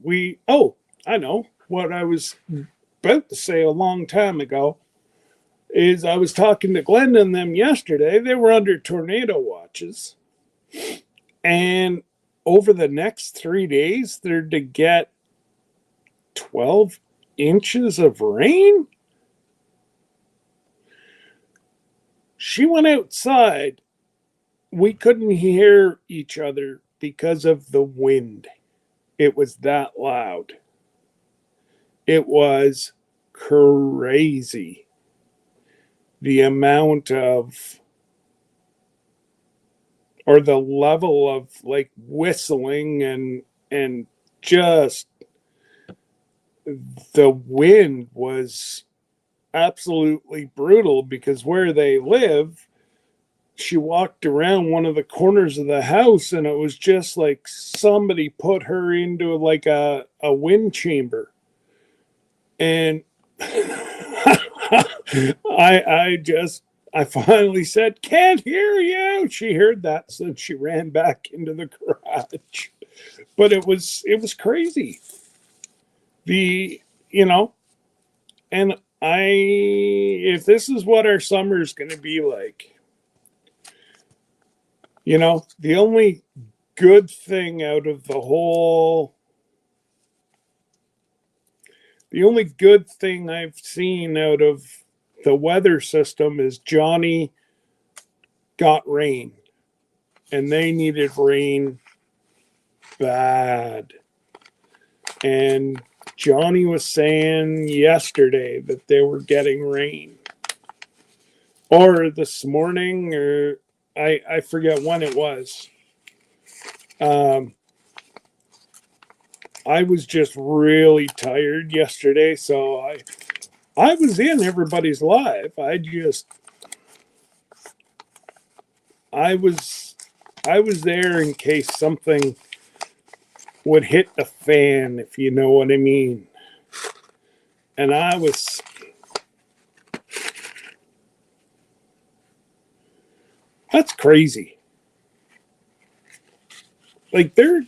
[SPEAKER 2] I know what I was about to say a long time ago is I was talking to Glenn and them yesterday. They were under tornado watches. And over the next 3 days, they're to get 12 inches of rain. She went outside. We couldn't hear each other because of the wind. It was that loud. It was crazy. The amount of, or the level of like whistling and just the wind was absolutely brutal because where they live, she walked around one of the corners of the house and it was just like somebody put her into like a wind chamber. And I finally said, "Can't hear you." She heard that, so she ran back into the garage. But it was crazy. And if this is what our summer is going to be like, the only good thing out of the whole The only good thing I've seen out of the weather system is Johnny got rain, and they needed rain bad. And Johnny was saying yesterday that they were getting rain, or this morning, or I forget when it was. I was just really tired yesterday, so I was in everybody's live. I was there in case something would hit the fan, if you know what I mean. And that's crazy. Like their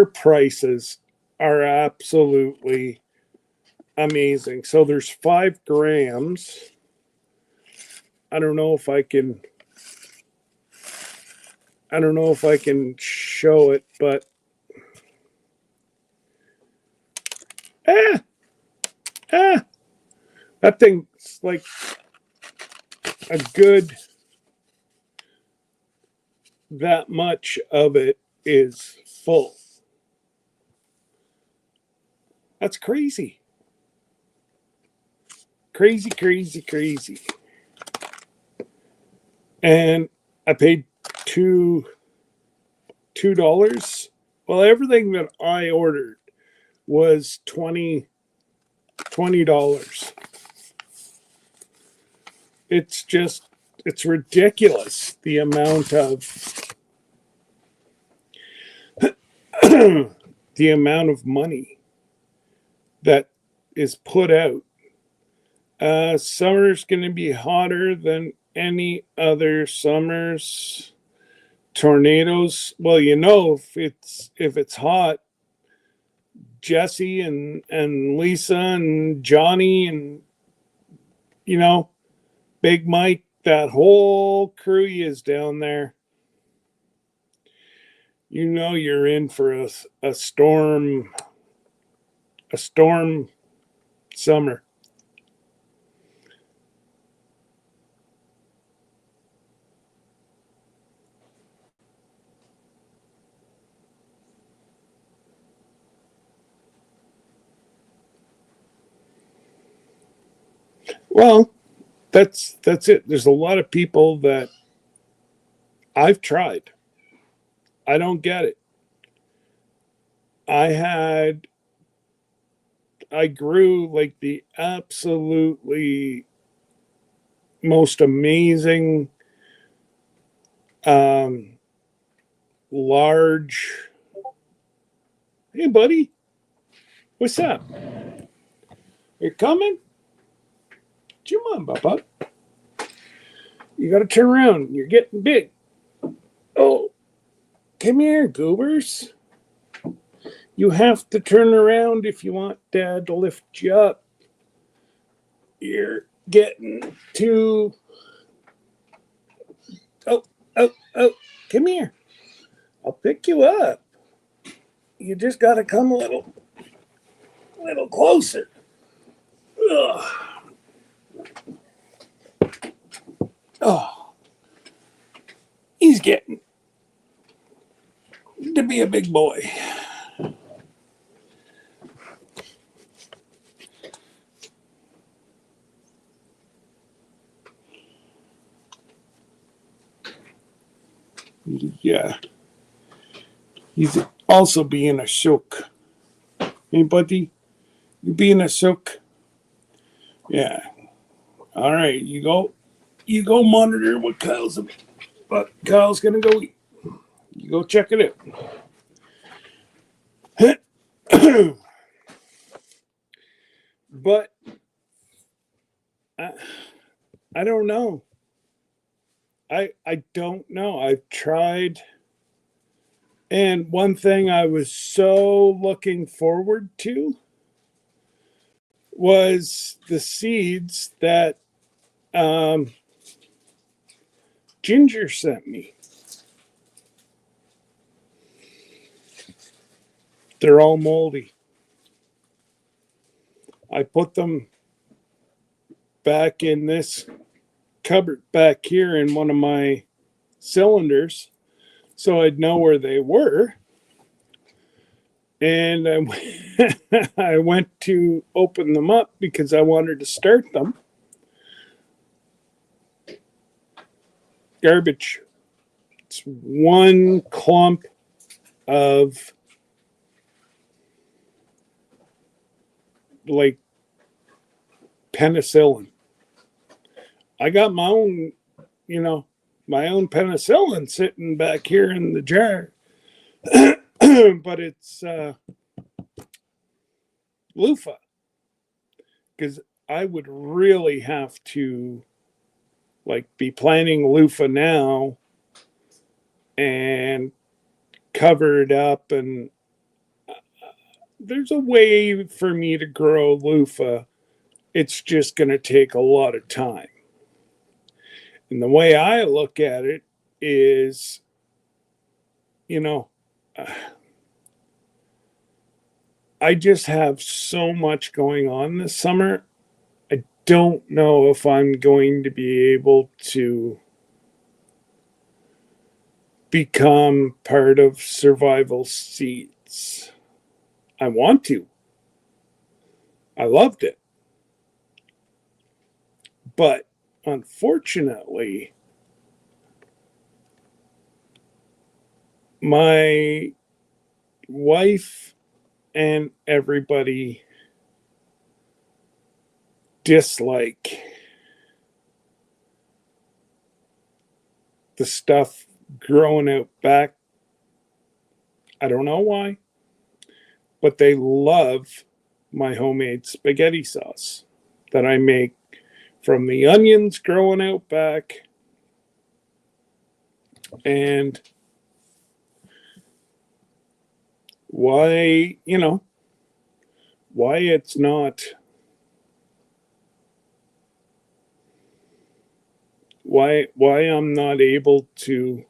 [SPEAKER 2] prices are absolutely amazing. So there's 5 grams. I don't know if I can show it, but that thing's like a good, that much of it is full. That's crazy. Crazy, crazy, crazy. And I paid $2. Well, everything that I ordered was $20. It's ridiculous the amount of the amount of money that is put out. Summer's going to be hotter than any other summers. Tornadoes. Well, if it's hot, Jesse and Lisa and Johnny and Big Mike, that whole crew is down there. You're in for a storm summer. Well, that's it. There's a lot of people that I've tried. I don't get it. I grew like the absolutely most amazing large. Hey buddy, what's up? You're coming? Come on, Papa. You gotta turn around. You're getting big. Oh, come here, goobers. You have to turn around if you want Dad to lift you up. You're getting too. Oh, come here. I'll pick you up. You just gotta come a little closer. Ugh. Oh, he's getting to be a big boy. Yeah. He's also being a shook. Hey, buddy, you being a shook? Yeah. All right, you go monitor what Kyle's gonna go eat. You go check it out. But I don't know. I don't know. I've tried. And one thing I was so looking forward to was the seeds that Ginger sent me. They're all moldy. I put them back in this cupboard back here in one of my cylinders so I'd know where they were. And I went to open them up because I wanted to start them. Garbage. It's one clump of like penicillin. I got my own, my own penicillin sitting back here in the jar. But it's loofah. Because I would really have to be planting loofah now and cover it up, and there's a way for me to grow loofah. It's just going to take a lot of time. And the way I look at it is, I just have so much going on this summer. I don't know if I'm going to be able to become part of Survival Seeds. I want to. I loved it. But unfortunately, my wife and everybody dislike the stuff growing out back. I don't know why, but they love my homemade spaghetti sauce that I make from the onions growing out back. And why it's not, why I'm not able to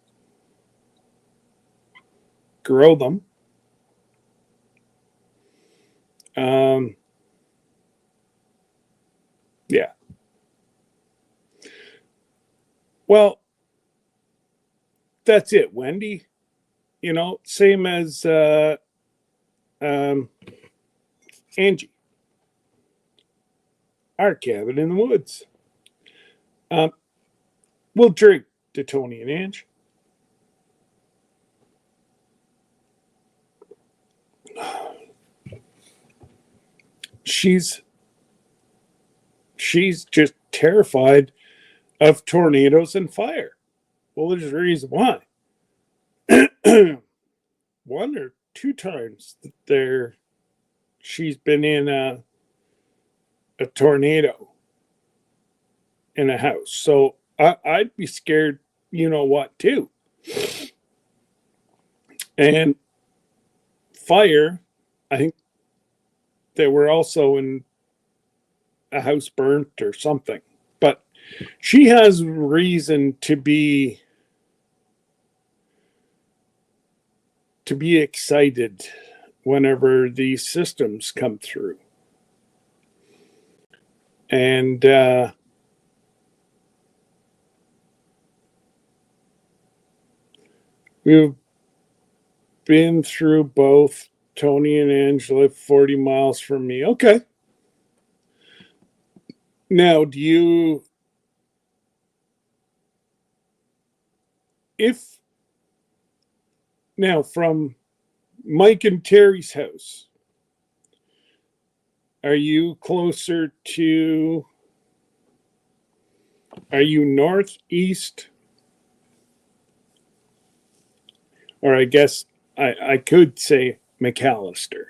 [SPEAKER 2] grow them. Yeah. Well, that's it, Wendy. Same as Angie, our cabin in the woods. We'll drink to Tony and Ange. She's just terrified of tornadoes and fire. Well, there's a reason why. One or two times she's been in a tornado in a house. So I'd be scared, too. And fire, I think they were also in a house burnt or something. But she has reason to be excited whenever these systems come through. And we've been through both. Tony and Angela, 40 miles from me. Okay. Now, from Mike and Terry's house, are you north, east? Or I guess I could say McAllister.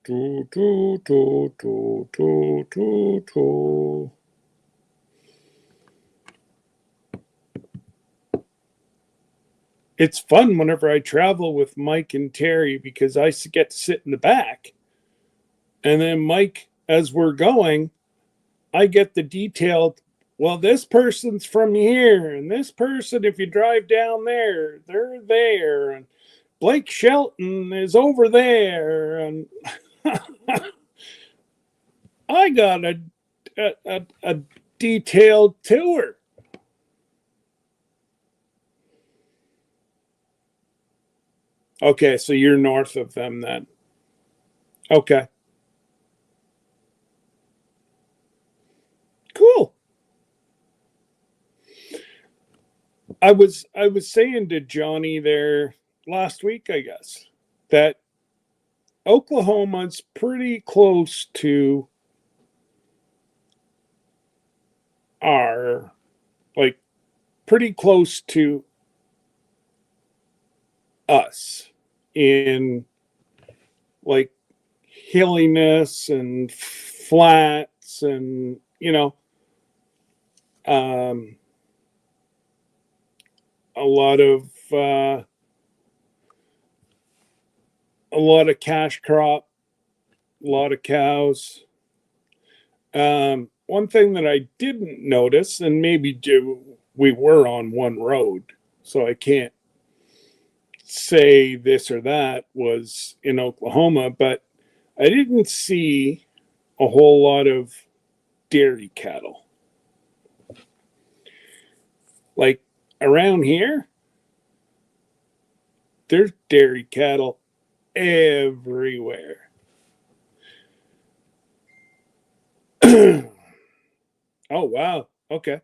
[SPEAKER 2] Do, do, do, do, do, do, do. it's fun whenever I travel with Mike and Terry because I get to sit in the back. And then Mike, as we're going, I get the detailed, well, this person's from here, and this person, if you drive down there, they're there, and Blake Shelton is over there, and I got a detailed tour. Okay, so you're north of them then. Okay, cool. I was saying to Johnny there last week, I guess, that Oklahoma's pretty close to our, like, pretty close to us in, like, hilliness and flats and, um, a lot of uh, a lot of cash crop, a lot of cows. One thing that I didn't notice, and maybe we were on one road, so I can't say this or that was in Oklahoma, but I didn't see a whole lot of dairy cattle. Like around here, there's dairy cattle everywhere. Oh, wow. Okay.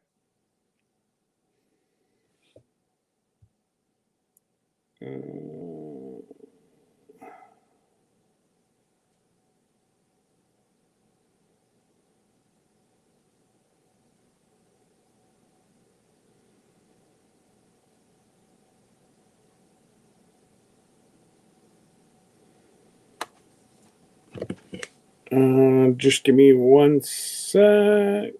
[SPEAKER 2] Just give me one sec.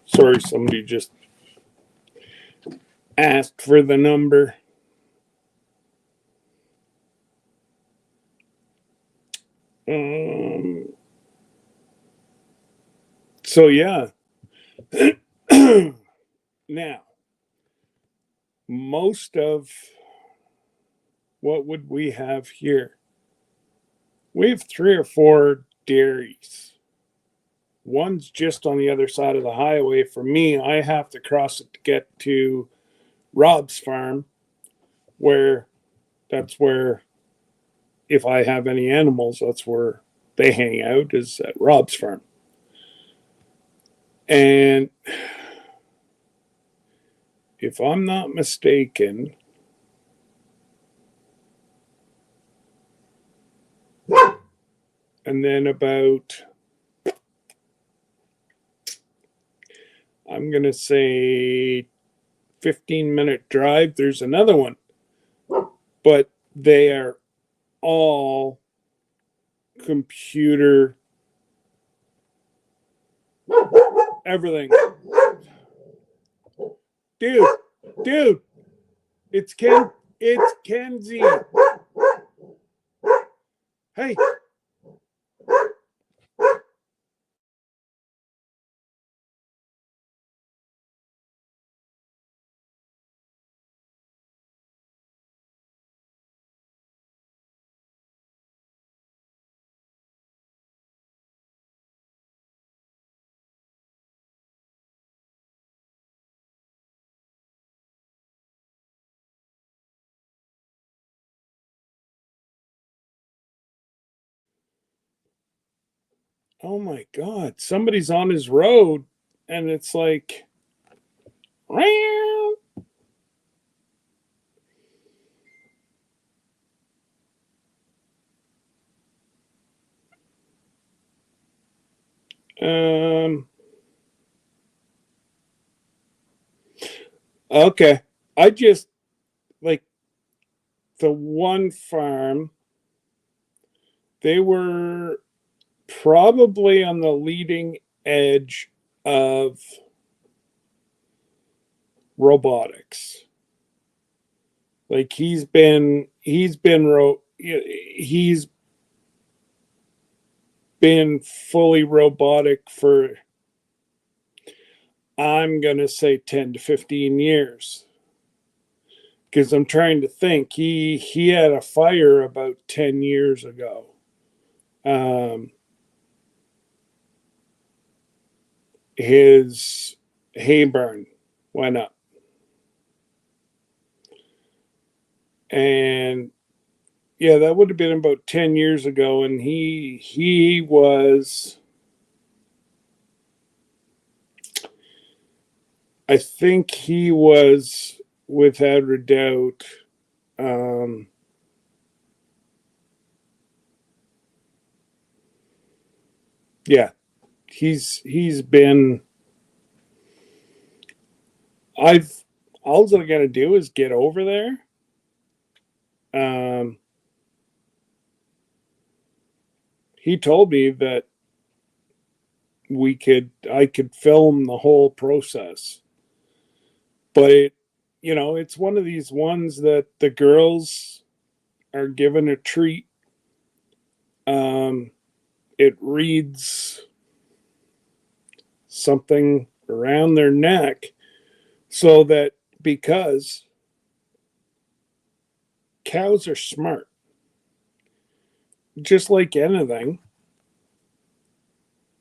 [SPEAKER 2] Sorry, somebody just asked for the number. So yeah. Now, most of what would we have here? We have 3 or 4 dairies. One's just on the other side of the highway. For me, I have to cross it to get to Rob's farm, where that's where, if I have any animals, that's where they hang out, is at Rob's farm. And if I'm not mistaken, and then about, I'm going to say 15-minute drive, there's another one. But they are all computer, everything. Dude, it's Kenzie. Hey. Oh my God, somebody's on his road, and it's like, um, okay. I just, like, the one farm, they were probably on the leading edge of robotics. Like he's been fully robotic for, I'm going to say 10 to 15 years. Because I'm trying to think, he had a fire about 10 years ago. His hay barn went up. And yeah, that would have been about 10 years ago. And he was, I think he was without a doubt, yeah, he's been, all I got to do is get over there. He told me that I could film the whole process, but it's one of these ones that the girls are given a treat. It reads something around their neck so that, because cows are smart, just like anything,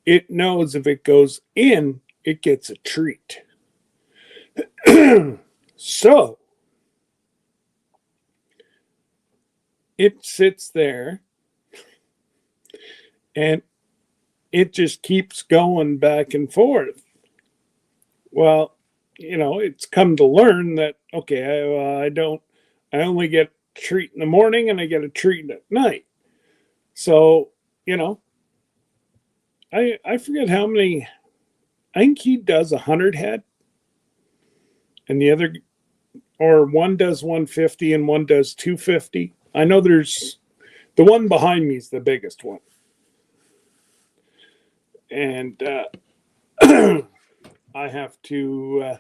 [SPEAKER 2] it knows if it goes in, it gets a treat. So it sits there and it just keeps going back and forth. Well, it's come to learn that, okay, I only get a treat in the morning and I get a treat at night. So, I forget how many, I think he does 100 head and the other, or one does 150 and one does 250. I know there's, the one behind me is the biggest one. And I have to,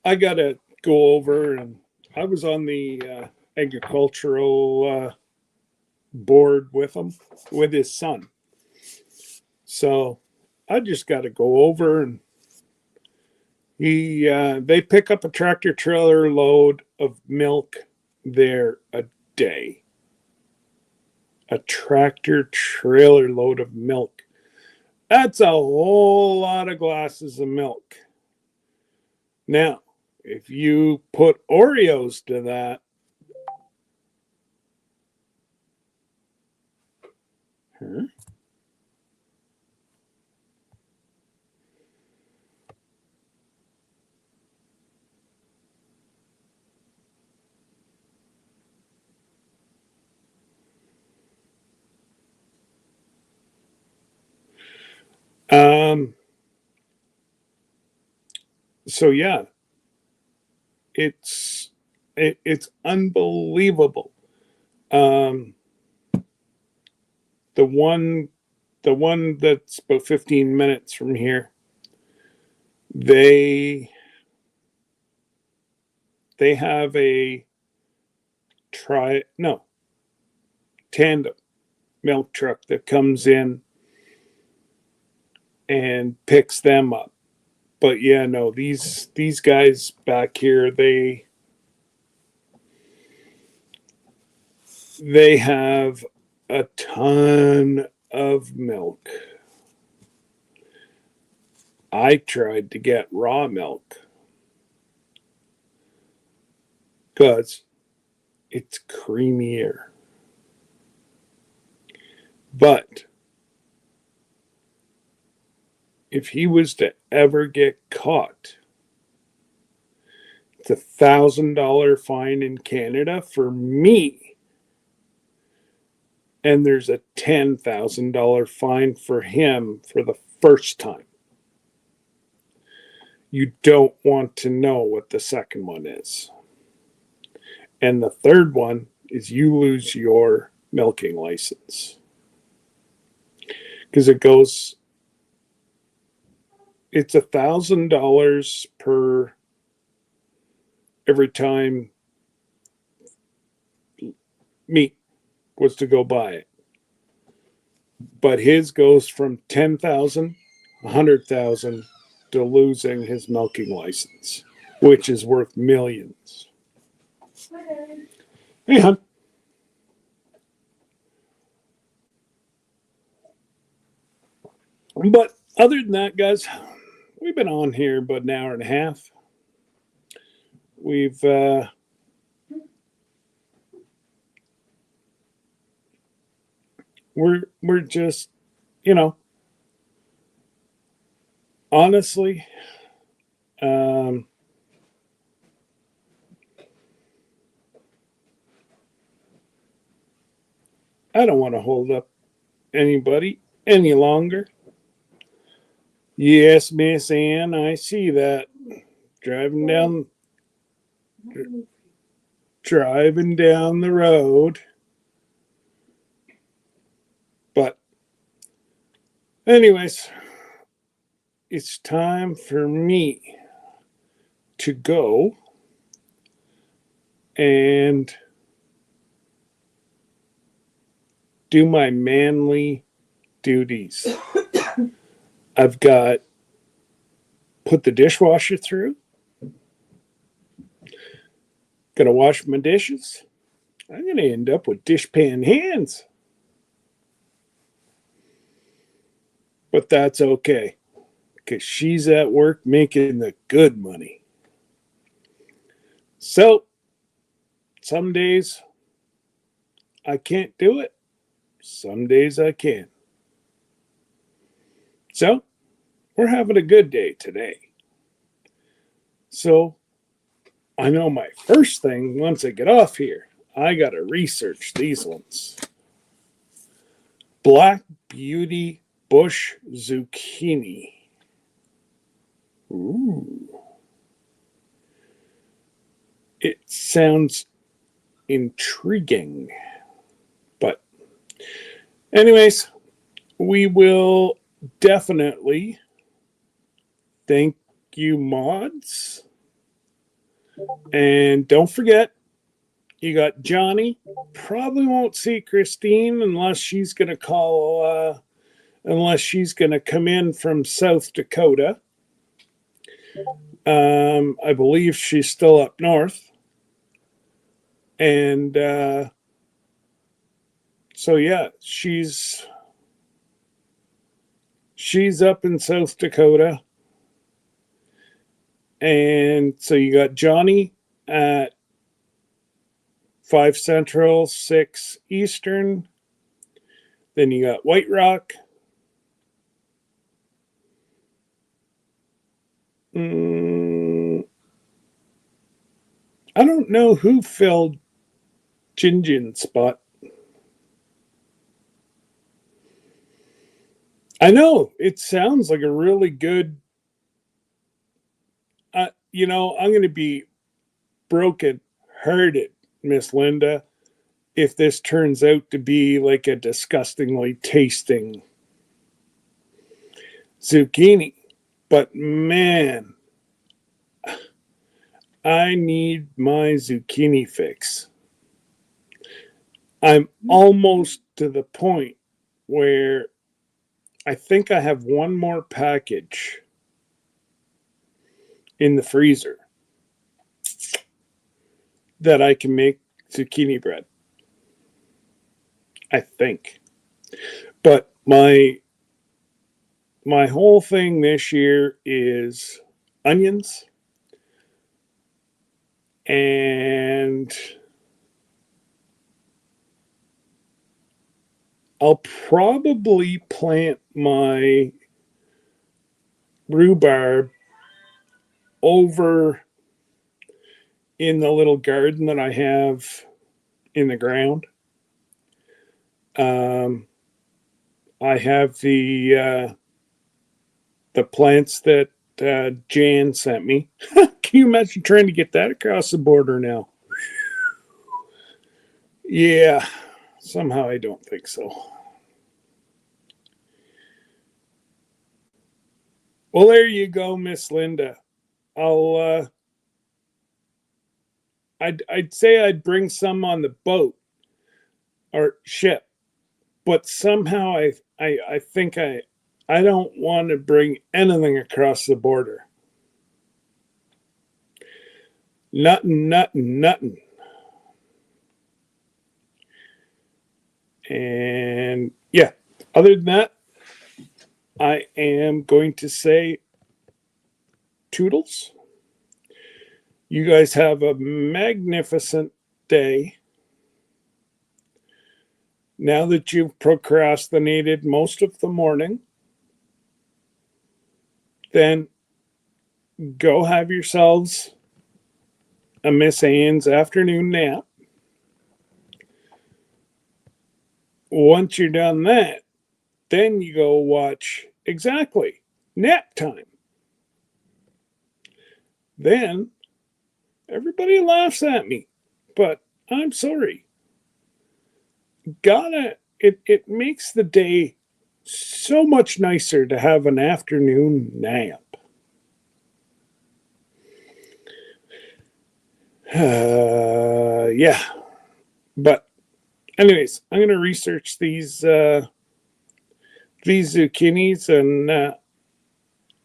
[SPEAKER 2] I got to go over, and I was on the agricultural board with him, with his son. So I just got to go over, and they pick up a tractor trailer load of milk there a day. A tractor trailer load of milk. That's a whole lot of glasses of milk. Now, if you put Oreos to that, so yeah, it's unbelievable. The one that's about 15 minutes from here, they have a tandem milk truck that comes in and picks them up. But yeah, no, these guys back here, they have a ton of milk. I tried to get raw milk because it's creamier. But if he was to ever get caught, it's $1,000 fine in Canada for me. And there's a $10,000 fine for him for the first time. You don't want to know what the second one is. And the third one is you lose your milking license. Because it's $1,000 per every time meat was to go buy it. But his goes from 10,000, 100,000 to losing his milking license, which is worth millions. Hey, hon. But other than that, guys, we've been on here about an hour and a half. We're just, honestly, I don't want to hold up anybody any longer. Yes, Miss Ann, I see that. Driving down the road. But anyways, it's time for me to go and do my manly duties. I've got put the dishwasher through. Gonna wash my dishes. I'm gonna end up with dishpan hands. But that's okay. Because she's at work making the good money. So some days I can't do it. Some days I can. So we're having a good day today. So I know my first thing once I get off here, I got to research these ones. Black Beauty Bush Zucchini. Ooh. It sounds intriguing. But anyways, we will definitely thank you, mods. And don't forget, you got Johnny. Probably won't see Christine unless she's going to unless she's going to come in from South Dakota. I believe she's still up north. And so, yeah, she's up in South Dakota. And so you got Johnny at 5 Central, 6 Eastern. Then you got White Rock. I don't know who filled Jinjin's spot. I know, it sounds like a really good... I'm going to be broken hearted, Miss Linda, if this turns out to be like a disgustingly tasting zucchini. But man, I need my zucchini fix. I'm almost to the point where I think I have one more package in the freezer that I can make zucchini bread. I think. But my whole thing this year is onions and I'll probably plant my rhubarb over in the little garden that I have in the ground. I have the plants that Jan sent me. Can you imagine trying to get that across the border now? Yeah, somehow I don't think so. Well, there you go, Miss Linda. I'd say I'd bring some on the boat or ship, but somehow I think I don't want to bring anything across the border. Nothing. And yeah, other than that, I am going to say toodles. You guys have a magnificent day. Now that you've procrastinated most of the morning, then go have yourselves a Miss Anne's afternoon nap. Once you're done that, then you go watch exactly nap time. Then everybody laughs at me, but I'm sorry. It makes the day so much nicer to have an afternoon nap. Yeah. But anyways, I'm gonna research these zucchinis, and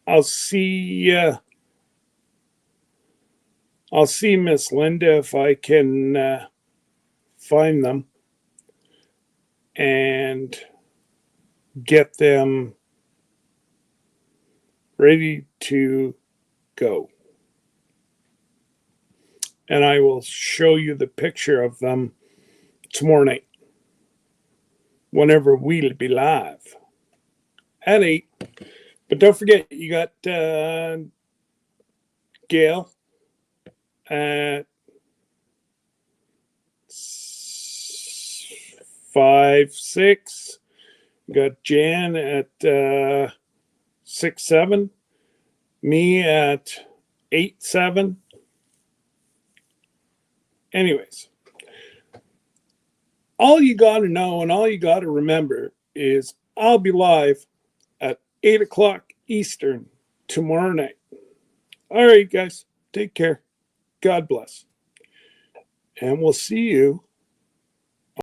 [SPEAKER 2] I'll see I'll see Miss Linda if I can find them and get them ready to go. And I will show you the picture of them tomorrow night, whenever we'll be live at 8. But don't forget, you got Gail at 5-6. Got Jan at 6-7. Me at 8-7. Anyways, all you got to know and all you got to remember is I'll be live at 8 o'clock Eastern tomorrow night. All right, guys, take care. God bless. And we'll see you